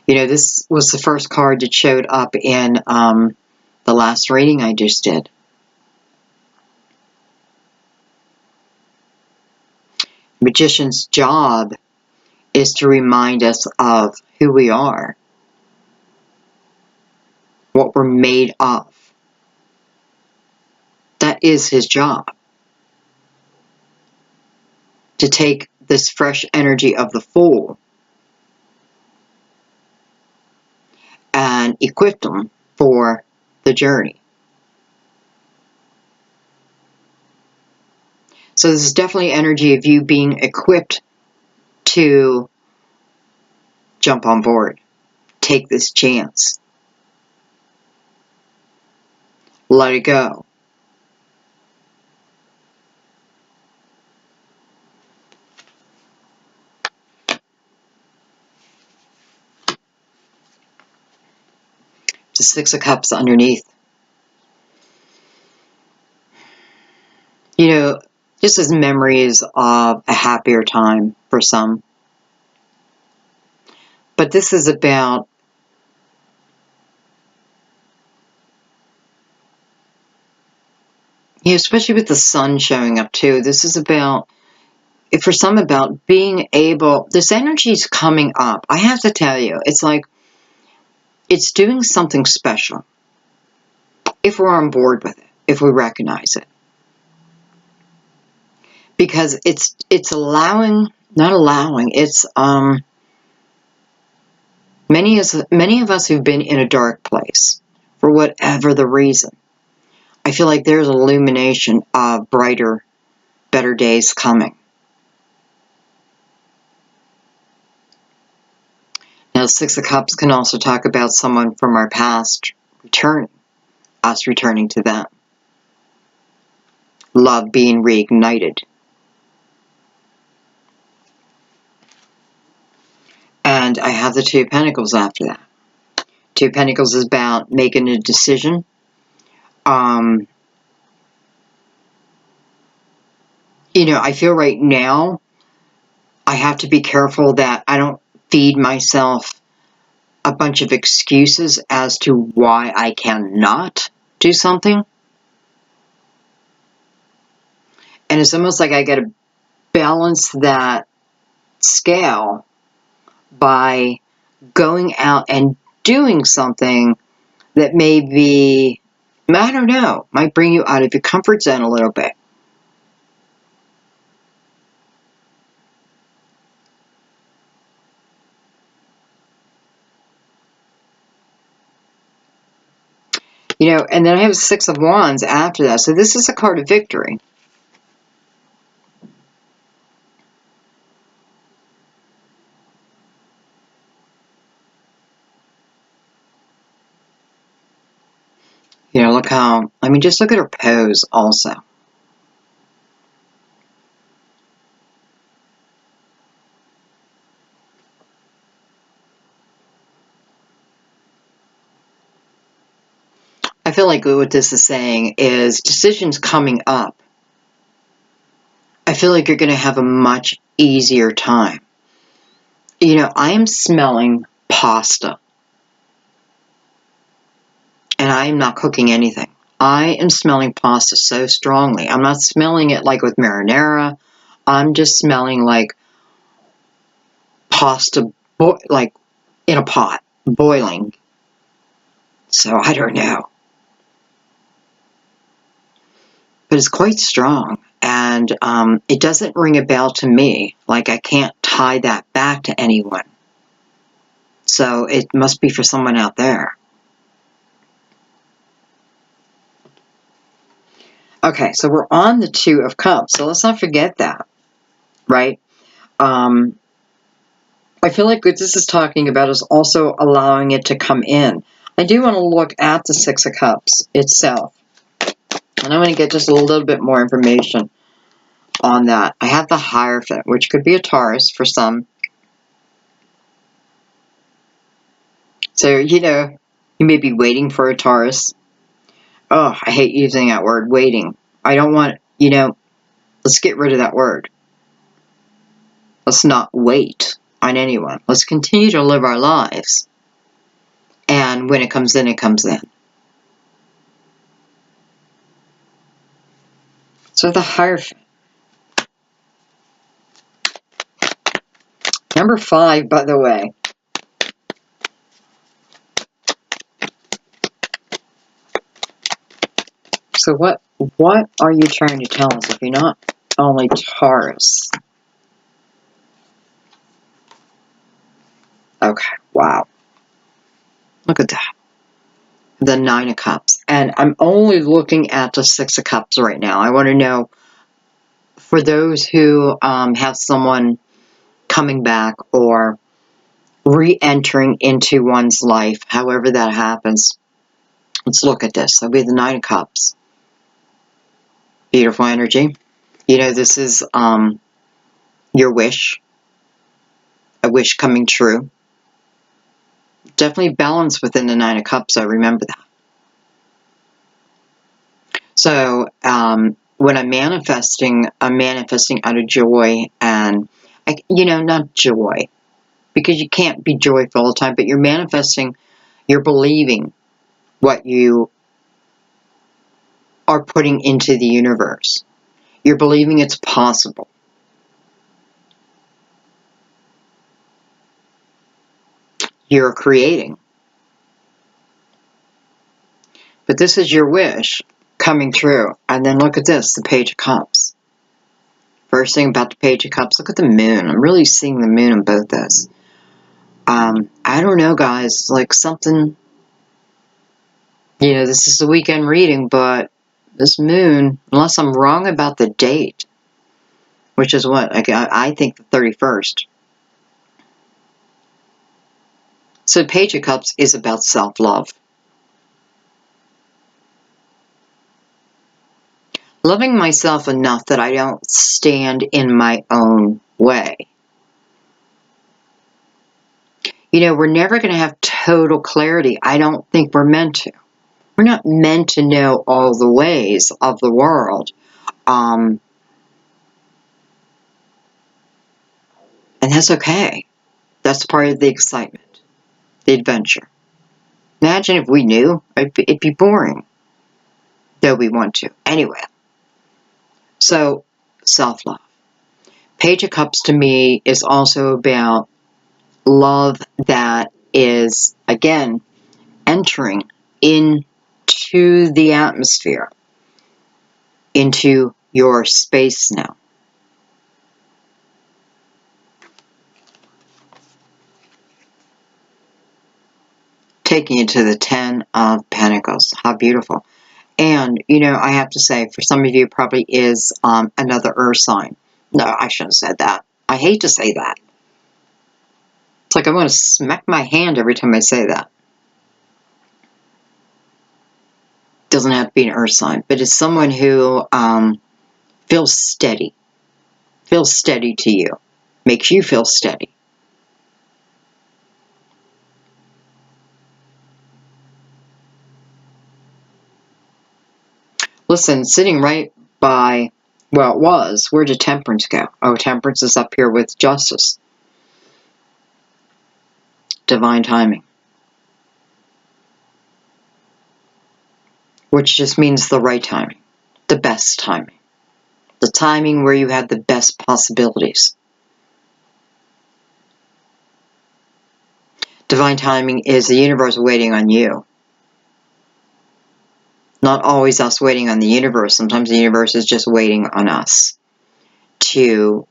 You know, this was the first card that showed up in the last reading I just did. Magician's job is to remind us of who we are, what we're made of. That is his job. To take this fresh energy of the Fool and equip them for the journey. So this is definitely energy of you being equipped to jump on board. Take this chance. Let it go. The Six of Cups underneath. You know, just as memories of a happier time for some. But this is about especially with the sun showing up too, this is about, for some, about being able, this energy is coming up. I have to tell you, it's like, it's doing something special. If we're on board with it, if we recognize it. Because it's allowing, not allowing, it's, many of us who've been in a dark place, for whatever the reason, I feel like there's illumination of brighter, better days coming. Now, Six of Cups can also talk about someone from our past returning, us returning to them. Love being reignited. And I have the Two of Pentacles after that. Two of Pentacles is about making a decision. You know, I feel right now I have to be careful that I don't feed myself a bunch of excuses as to why I cannot do something. And it's almost like I got to balance that scale by going out and doing something that may be, I don't know, might bring you out of your comfort zone a little bit. You know, and then I have Six of Wands after that. So this is a card of victory. You know, look how, I mean, just look at her pose also. I feel like what this is saying is decisions coming up. I feel like you're going to have a much easier time. You know, I am smelling pasta. And I am not cooking anything. I am smelling pasta so strongly. I'm not smelling it like with marinara. I'm just smelling like pasta, like in a pot, boiling. So I don't know. But it's quite strong. And it doesn't ring a bell to me. Like I can't tie that back to anyone. So it must be for someone out there. Okay, so we're on the Two of Cups. So let's not forget that, right? I feel like what this is talking about is also allowing it to come in. I do want to look at the Six of Cups itself. And I'm going to get just a little bit more information on that. I have the Hierophant, which could be a Taurus for some. So, you know, you may be waiting for a Taurus. Oh, I hate using that word, waiting. I don't want, you know, let's get rid of that word. Let's not wait on anyone. Let's continue to live our lives. And when it comes in, it comes in. So the Hierophant. Number 5, by the way. So what are you trying to tell us if you're not only Taurus? Okay, wow. Look at that. The 9 of Cups. And I'm only looking at the 6 of Cups right now. I want to know, for those who have someone coming back or re-entering into one's life, however that happens, let's look at this. That'll be the 9 of Cups. Beautiful energy. You know, this is your wish. A wish coming true. Definitely balance within the 9 of Cups, so remember that. So, when I'm manifesting out of joy and, not joy, because you can't be joyful all the time, but you're manifesting, you're believing what you are putting into the universe. You're believing it's possible. You're creating. But this is your wish coming true. And then look at this, the Page of Cups. First thing about the Page of Cups, look at the moon. I'm really seeing the moon in both those. I don't know, guys, like something, this is the weekend reading, but this moon, unless I'm wrong about the date, which is what, I think the 31st. So Page of Cups is about self-love. Loving myself enough that I don't stand in my own way. We're never going to have total clarity. I don't think we're meant to. We're not meant to know all the ways of the world. And that's okay. That's part of the excitement, the adventure. Imagine if we knew. It'd be boring. Though we want to. Anyway. So, self-love. Page of Cups to me is also about love that is, again, entering into the atmosphere, into your space now. Taking you to the 10 of Pentacles. How beautiful. And, I have to say, for some of you, it probably is another earth sign. No, I shouldn't have said that. I hate to say that. It's like I want to smack my hand every time I say that. Doesn't have to be an earth sign, but it's someone who feels steady. Feels steady to you. Makes you feel steady. Listen, sitting right by, well, it was, where did Temperance go? Oh, Temperance is up here with Justice. Divine timing. Which just means the right timing. The best timing. The timing where you have the best possibilities. Divine timing is the universe waiting on you. Not always us waiting on the universe. Sometimes the universe is just waiting on us to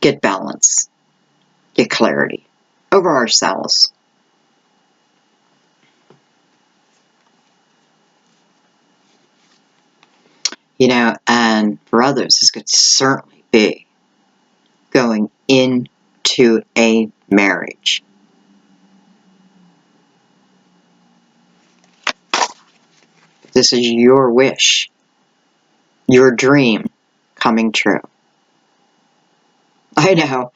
get balance, get clarity over ourselves. And for others, this could certainly be going into a marriage. This is your wish, your dream coming true. I know.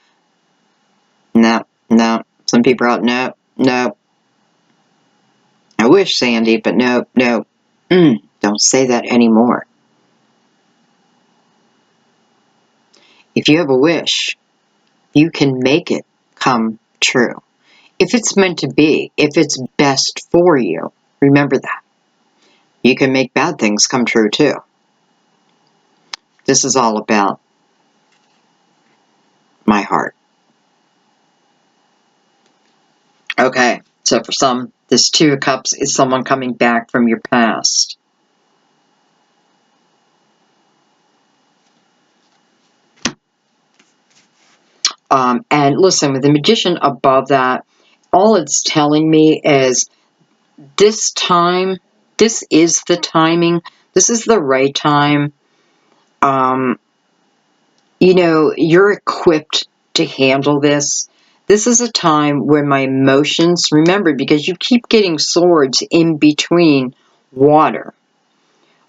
No. Some people are out, no. I wish, Sandy, but no. Don't say that anymore. If you have a wish, you can make it come true. If it's meant to be, if it's best for you, remember that. You can make bad things come true too. This is all about my heart. Okay, so for some, this Two of Cups is someone coming back from your past. And listen, with the Magician above that, all it's telling me is this time, this is the timing, this is the right time. You know, you're equipped to handle this. This is a time where my emotions, remember, because you keep getting swords in between water.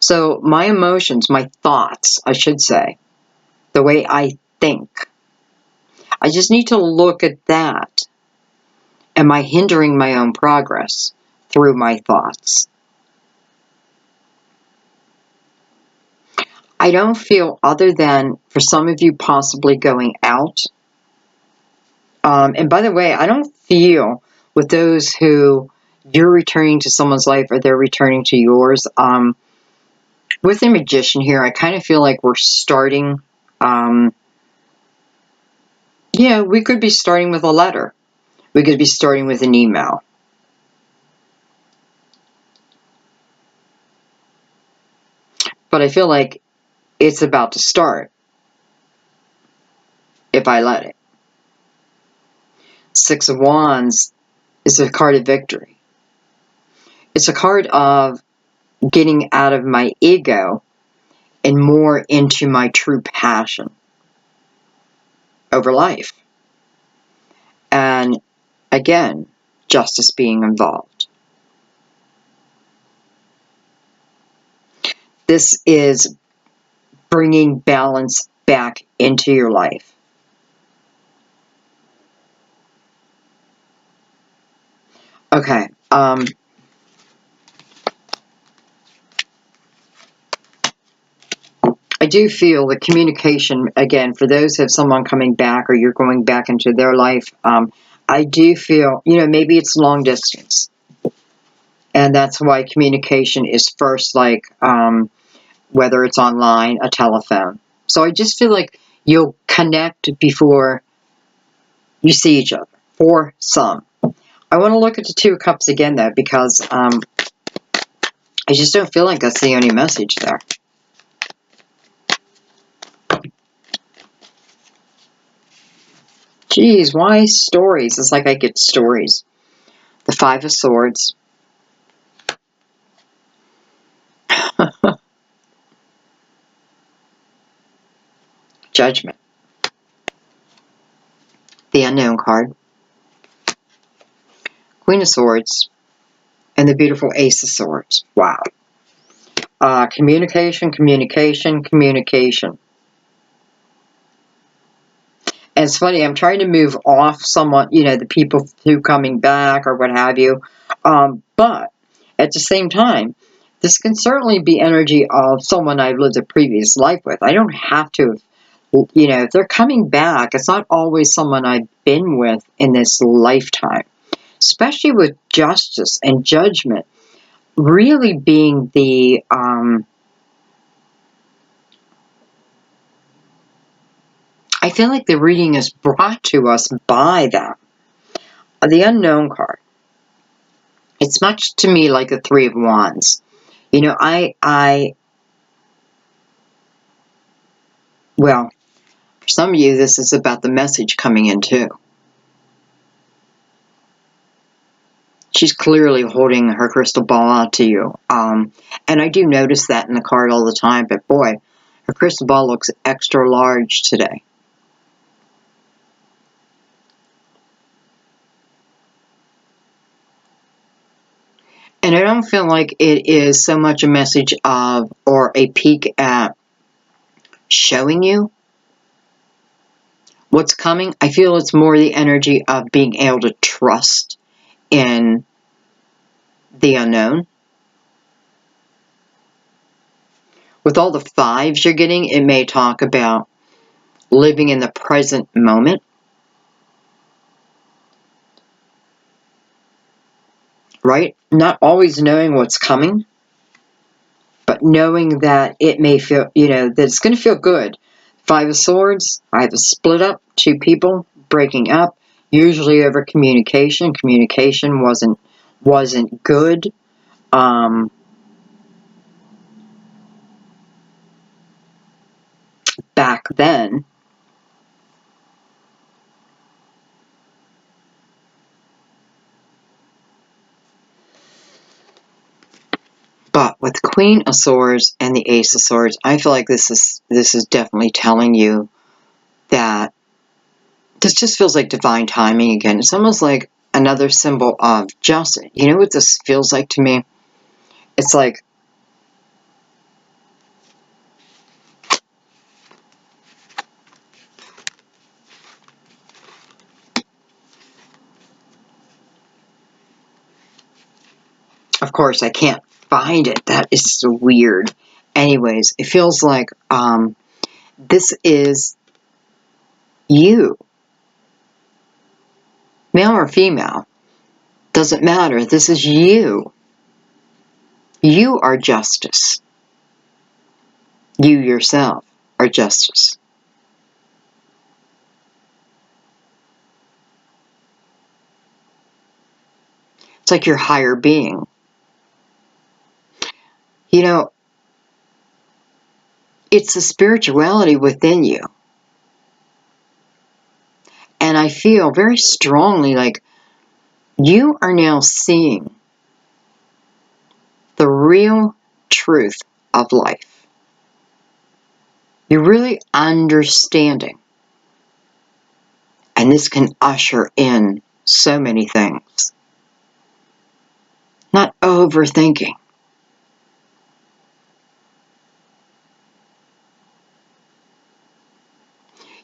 So my emotions, my thoughts, I should say, the way I think, I just need to look at that. Am I hindering my own progress through my thoughts? I don't feel, other than for some of you possibly going out. And by the way, I don't feel with those who you're returning to someone's life or they're returning to yours. With the Magician here, I kind of feel like we're starting. Yeah, we could be starting with a letter. We could be starting with an email. But I feel like it's about to start if I let it. Six of Wands is a card of victory. It's a card of getting out of my ego and more into my true passion over life. And again, justice being involved. This is bringing balance back into your life. Okay. I do feel the communication, again, for those who have someone coming back or you're going back into their life, I do feel, you know, maybe it's long distance. And that's why communication is first, like, whether it's online, a telephone. So I just feel like you'll connect before you see each other, for some. I want to look at the Two of Cups again, though, because I just don't feel like that's the only message there. Geez, why stories? It's like I get stories. The Five of Swords. Judgment. The Unknown card. Queen of Swords. And the beautiful Ace of Swords. Wow. Communication, communication, communication. And it's funny, I'm trying to move off somewhat, you know, the people who coming back or what have you. But at the same time, this can certainly be energy of someone I've lived a previous life with. I don't have to, you know, if they're coming back, it's not always someone I've been with in this lifetime. Especially with justice and judgment really being the, I feel like the reading is brought to us by them. The Unknown card. It's much to me like the Three of Wands. You know, well, for some of you, this is about the message coming in too. She's clearly holding her crystal ball out to you. And I do notice that in the card all the time, but boy, her crystal ball looks extra large today. And I don't feel like it is so much a message of, or a peek at showing you what's coming. I feel it's more the energy of being able to trust in the unknown. With all the fives you're getting, it may talk about living in the present moment. Right? Not always knowing what's coming, but knowing that it may feel, you know, that it's going to feel good. Five of Swords, I have a split up, two people breaking up. usually over communication. Communication wasn't good. Back then. But with Queen of Swords and the Ace of Swords, I feel like this is definitely telling you that this just feels like divine timing again. It's almost like another symbol of justice. You know what this feels like to me? It's like of course, I can't find it. That is so weird. Anyways, it feels like this is you. Male or female. Doesn't matter. This is you. You are justice. You yourself are justice. It's like your higher being. You know, it's the spirituality within you. And I feel very strongly like you are now seeing the real truth of life. You're really understanding. And this can usher in so many things. Not overthinking.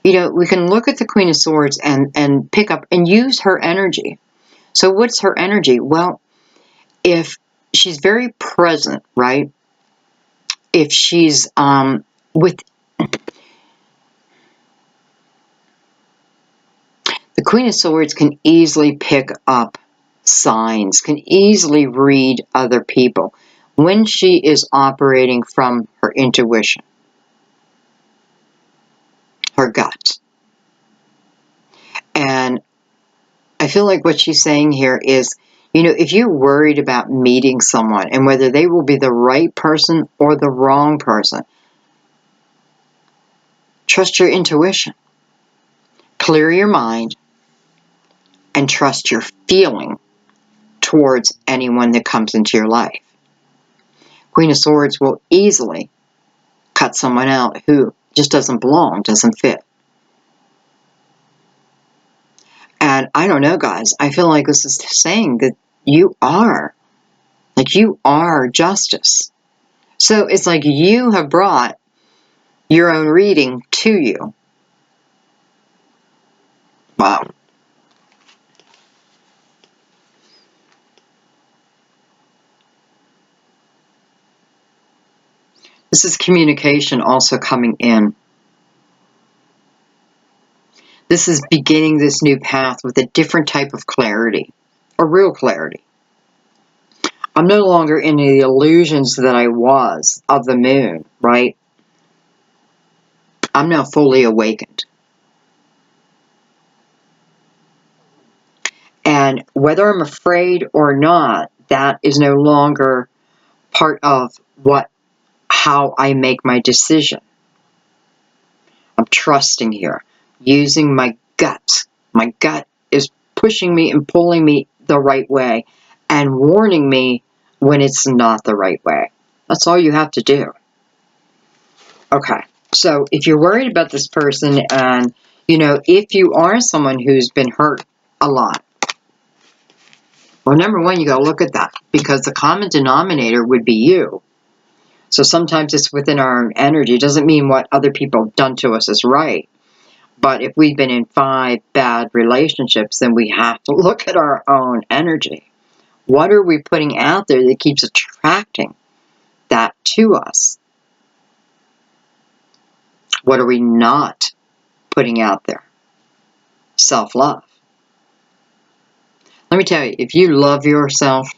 You know, we can look at the Queen of Swords and pick up and use her energy. So what's her energy? Well, if she's very present, right? If she's with the Queen of Swords can easily pick up signs, can easily read other people when she is operating from her intuition, her gut. And I feel like what she's saying here is, you know, if you're worried about meeting someone and whether they will be the right person or the wrong person, trust your intuition. Clear your mind and trust your feeling towards anyone that comes into your life. Queen of Swords will easily cut someone out who just doesn't belong, doesn't fit. And I don't know, guys. I feel like this is saying that you are justice. So it's like you have brought your own reading to you. Wow. This is communication also coming in. This is beginning this new path with a different type of clarity, or real clarity. I'm no longer in the illusions that I was of the moon, right? I'm now fully awakened. And whether I'm afraid or not, that is no longer part of how I make my decision. I'm trusting here, using my gut. My gut is pushing me and pulling me the right way and warning me when it's not the right way. That's all you have to do. Okay, so if you're worried about this person and, you know, if you are someone who's been hurt a lot, well, number one, you got to look at that because the common denominator would be you. So sometimes it's within our own energy. It doesn't mean what other people have done to us is right. But if we've been in 5 bad relationships, then we have to look at our own energy. What are we putting out there that keeps attracting that to us? What are we not putting out there? Self-love. Let me tell you, if you love yourself,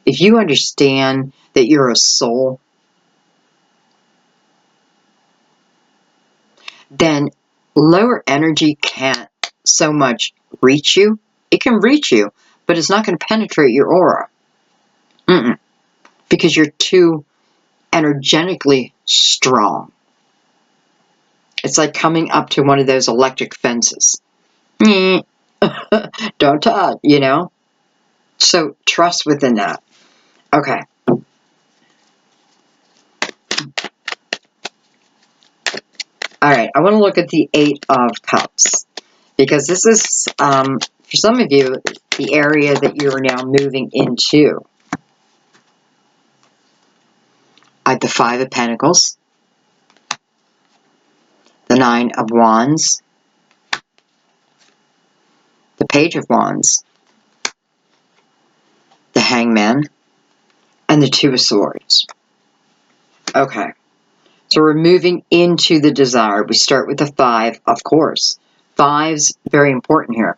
if you understand that you're a soul, then lower energy can't so much reach you. It can reach you, but it's not going to penetrate your aura. Because you're too energetically strong. It's like coming up to one of those electric fences. Don't touch, you know? So trust within that. Okay. All right. I want to look at the Eight of Cups. Because this is, for some of you, the area that you're now moving into. The Five of Pentacles. The Nine of Wands. The Page of Wands. The Hangman. And the Two of Swords. Okay. So we're moving into the desire. We start with the Five, of course. Five's very important here.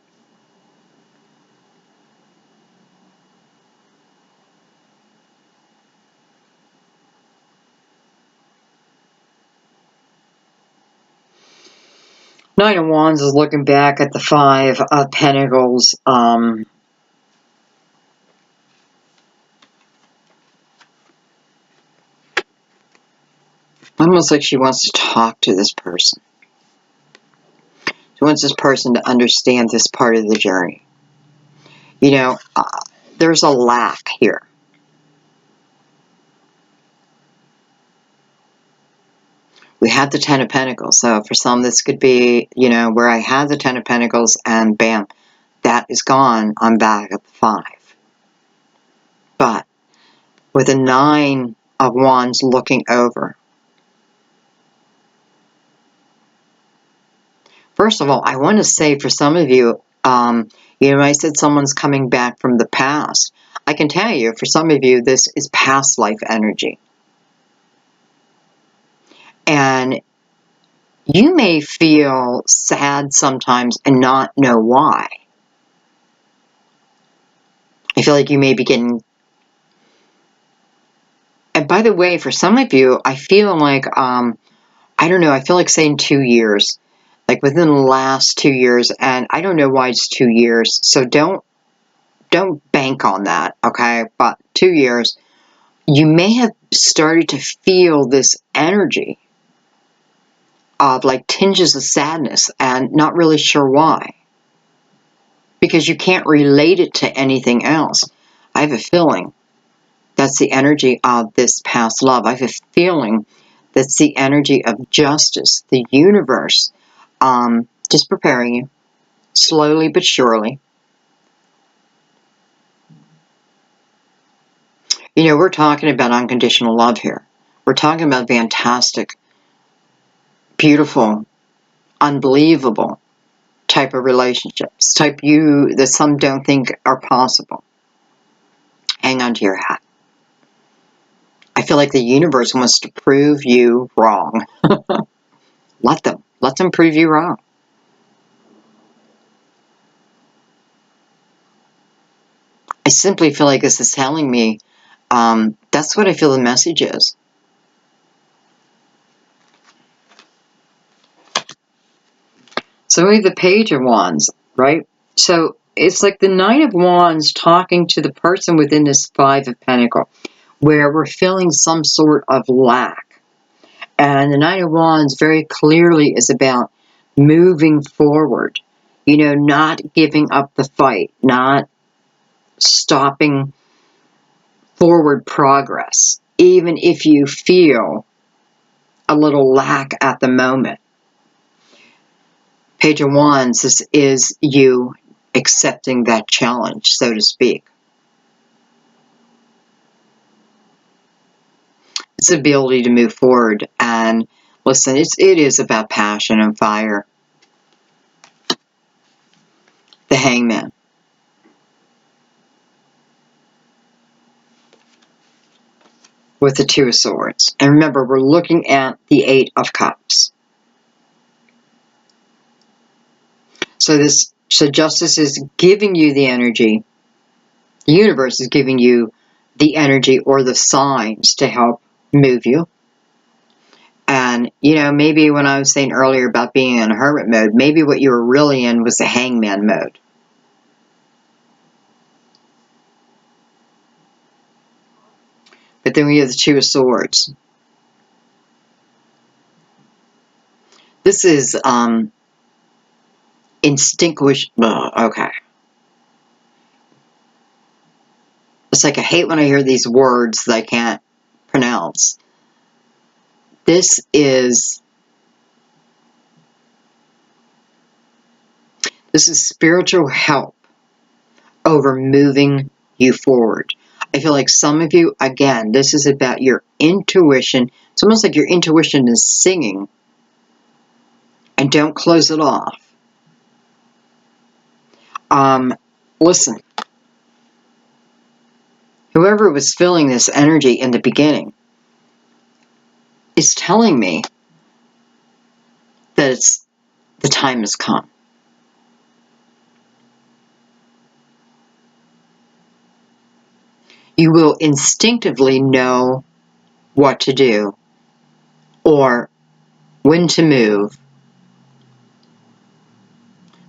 Nine of Wands is looking back at the Five of Pentacles. Almost like she wants to talk to this person. She wants this person to understand this part of the journey. You know, there's a lack here. We have the Ten of Pentacles. So for some, this could be, you know, where I had the Ten of Pentacles and bam, that is gone. I'm back at the Five. But with the Nine of Wands looking over. First of all, I want to say for some of you, you know, I said someone's coming back from the past. I can tell you, for some of you, this is past life energy. And you may feel sad sometimes and not know why. I feel like you may be getting... And by the way, for some of you, I feel like, I don't know, I feel like saying 2 years. Like within the last 2 years, and I don't know why it's 2 years, so don't bank on that, okay? But 2 years, you may have started to feel this energy of like tinges of sadness and not really sure why. Because you can't relate it to anything else. I have a feeling that's the energy of this past love. I have a feeling that's the energy of justice, the universe, just preparing you, slowly but surely. You know, we're talking about unconditional love here. We're talking about fantastic, beautiful, unbelievable type of relationships. Type you that some don't think are possible. Hang on to your hat. I feel like the universe wants to prove you wrong. Let them prove you wrong. I simply feel like this is telling me, that's what I feel the message is. So we have the Page of Wands, right? So it's like the Nine of Wands talking to the person within this Five of Pentacles, where we're feeling some sort of lack. And the Nine of Wands very clearly is about moving forward, you know, not giving up the fight, not stopping forward progress, even if you feel a little lack at the moment. Page of Wands, this is you accepting that challenge, so to speak. It's the ability to move forward. And listen, it is about passion and fire. The Hangman. With the Two of Swords. And remember, we're looking at the Eight of Cups. So justice is giving you the energy. The universe is giving you the energy or the signs to help move you. And, you know, maybe when I was saying earlier about being in hermit mode, maybe what you were really in was the hangman mode. But then we have the Two of Swords. This is instinctuish. Okay. It's like I hate when I hear these words that I can't pronounce. This is spiritual help over moving you forward. I feel like some of you, again, this is about your intuition. It's almost like your intuition is singing, and don't close it off. Listen, whoever was feeling this energy in the beginning is telling me that the time has come. You will instinctively know what to do or when to move,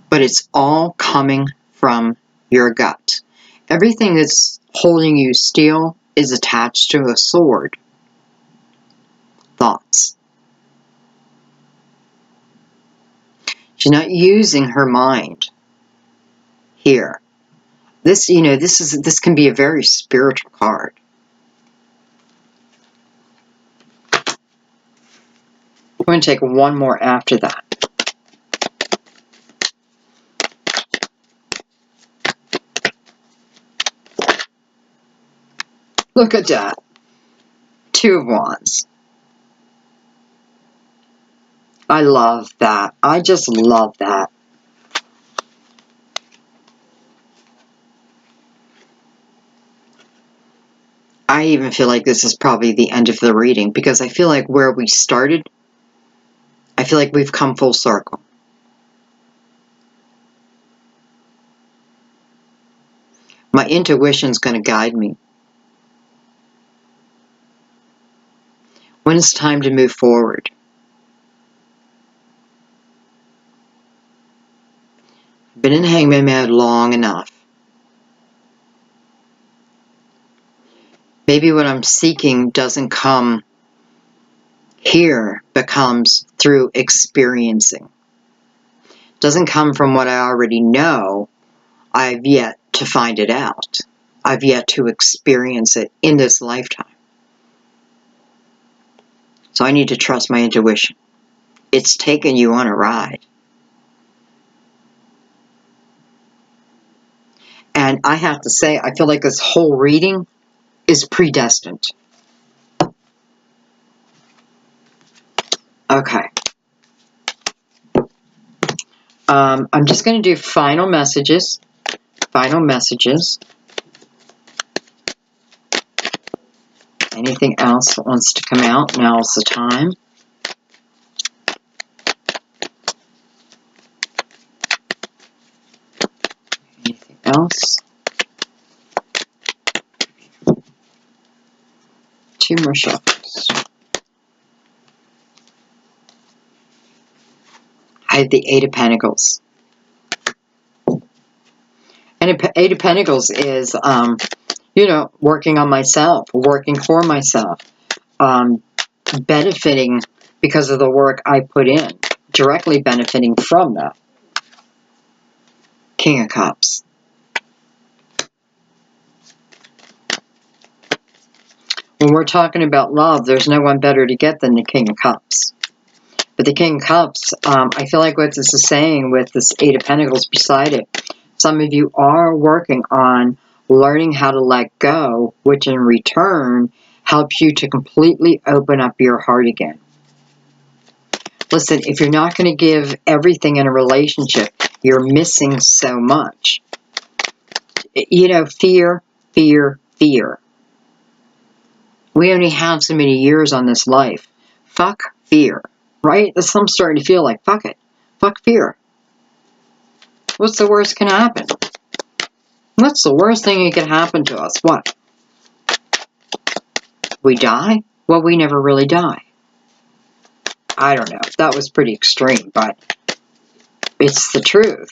but it's all coming from your gut. Everything that's holding you still is attached to a sword. Thoughts. She's not using her mind here. This, you know, this can be a very spiritual card. We're going to take one more after that. Look at that. Two of Wands. I love that. I just love that. I even feel like this is probably the end of the reading, because I feel like where we started, I feel like we've come full circle. My intuition's going to guide me when it's time to move forward. I've been in hangman mode long enough. Maybe what I'm seeking doesn't come here, but comes through experiencing. Doesn't come from what I already know. I've yet to find it out. I've yet to experience it in this lifetime. So I need to trust my intuition. It's taken you on a ride. And I have to say, I feel like this whole reading is predestined. Okay. I'm just going to do final messages. Final messages. Anything else that wants to come out, now's the time. Anything else? Two more shuffles. I have the Eight of Pentacles. And Eight of Pentacles is, you know, working on myself, working for myself, benefiting because of the work I put in, directly benefiting from that. King of Cups. When we're talking about love, there's no one better to get than the King of Cups. But the King of Cups, I feel like what this is saying with this Eight of Pentacles beside it, some of you are working on learning how to let go, which in return helps you to completely open up your heart again. Listen, if you're not going to give everything in a relationship, you're missing so much. You know, fear, fear, fear. We only have so many years on this life. Fuck fear, right? That's what I'm starting to feel like. Fuck it. Fuck fear. What's the worst can happen? What's the worst thing that could happen to us? What? We die? Well, we never really die. I don't know. That was pretty extreme, but it's the truth.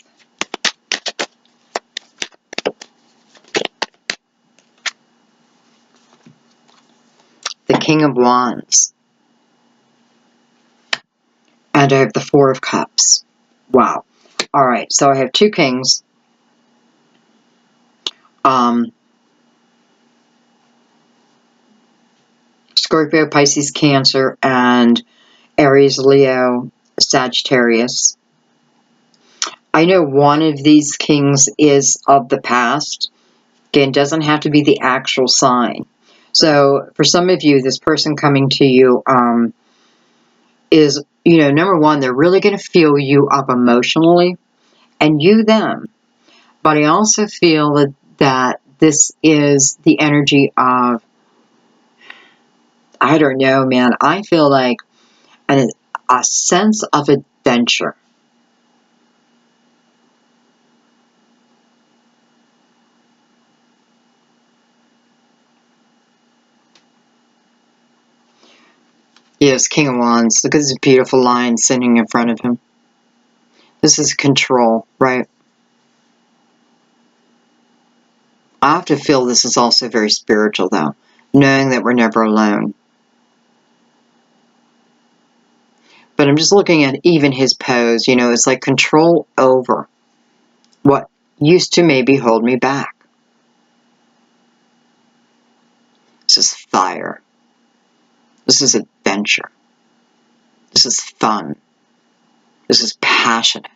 The King of Wands. And I have the Four of Cups. Wow. All right, so I have two kings. Scorpio, Pisces, Cancer, and Aries, Leo, Sagittarius. I know one of these kings is of the past. Again, doesn't have to be the actual sign. So for some of you, this person coming to you is, number one, they're really going to feel you up emotionally, and you them. But I also feel that this is the energy of, I don't know, man. I feel like a sense of adventure. Yes, King of Wands. Look at this beautiful lion sitting in front of him. This is control, right? I have to feel this is also very spiritual, though, knowing that we're never alone. But I'm just looking at even his pose, it's like control over what used to maybe hold me back. This is fire. This is adventure. This is fun. This is passionate.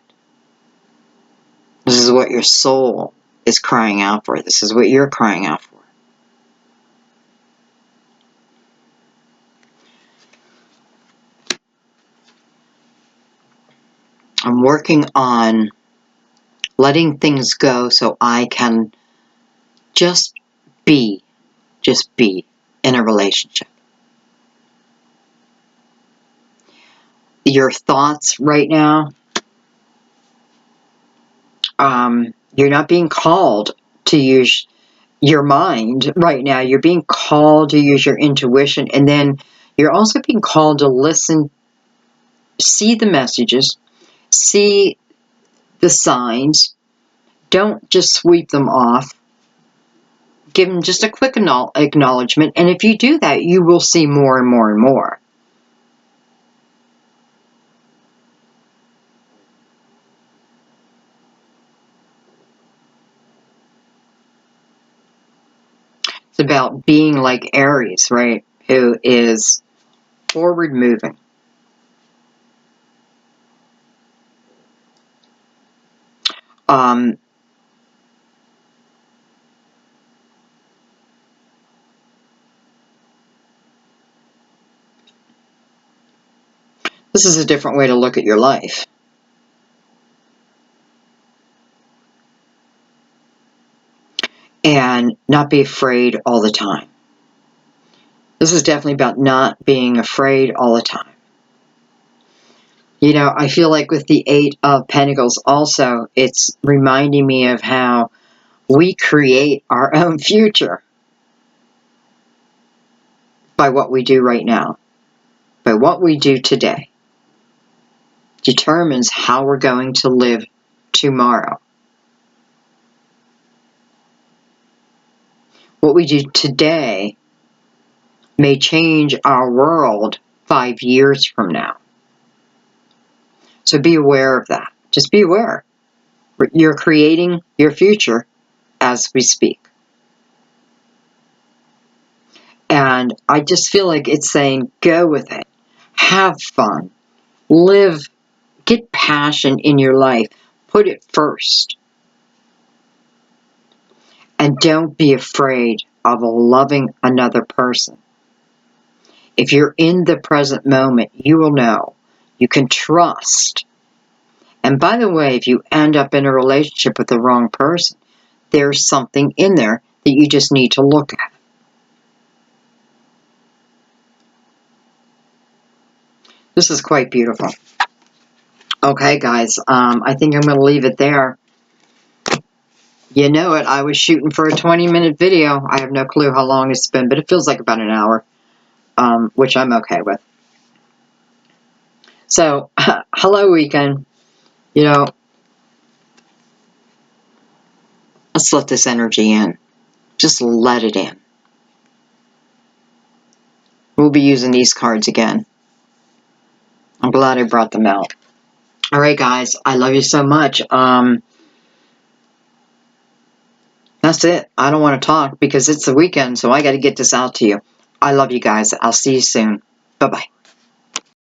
This is what your soul is crying out for. This is what you're crying out for. I'm working on letting things go so I can just be in a relationship. Your thoughts right now, you're not being called to use your mind right now. You're being called to use your intuition, and then you're also being called to listen, see the messages, see the signs. Don't just sweep them off. Give them just a quick acknowledgement, and if you do that, you will see more and more and more. It's about being like Aries, right? Who is forward moving. This is a different way to look at your life. And not be afraid all the time. This is definitely about not being afraid all the time. I feel like with the Eight of Pentacles also, it's reminding me of how we create our own future by what we do right now, by what we do today. Determines how we're going to live tomorrow. What we do today may change our world 5 years from now. So be aware of that. Just be aware. You're creating your future as we speak. And I just feel like it's saying, go with it. Have fun. Live. Get passion in your life. Put it first. And don't be afraid of loving another person. If you're in the present moment, you will know. You can trust. And by the way, if you end up in a relationship with the wrong person, there's something in there that you just need to look at. This is quite beautiful. Okay, guys, I think I'm going to leave it there. You know it, I was shooting for a 20-minute video. I have no clue how long it's been, but it feels like about an hour, which I'm okay with. So, hello, weekend. You know, let's let this energy in. Just let it in. We'll be using these cards again. I'm glad I brought them out. All right, guys. I love you so much. That's it. I don't want to talk because it's the weekend, so I got to get this out to you. I love you guys. I'll see you soon. Bye-bye.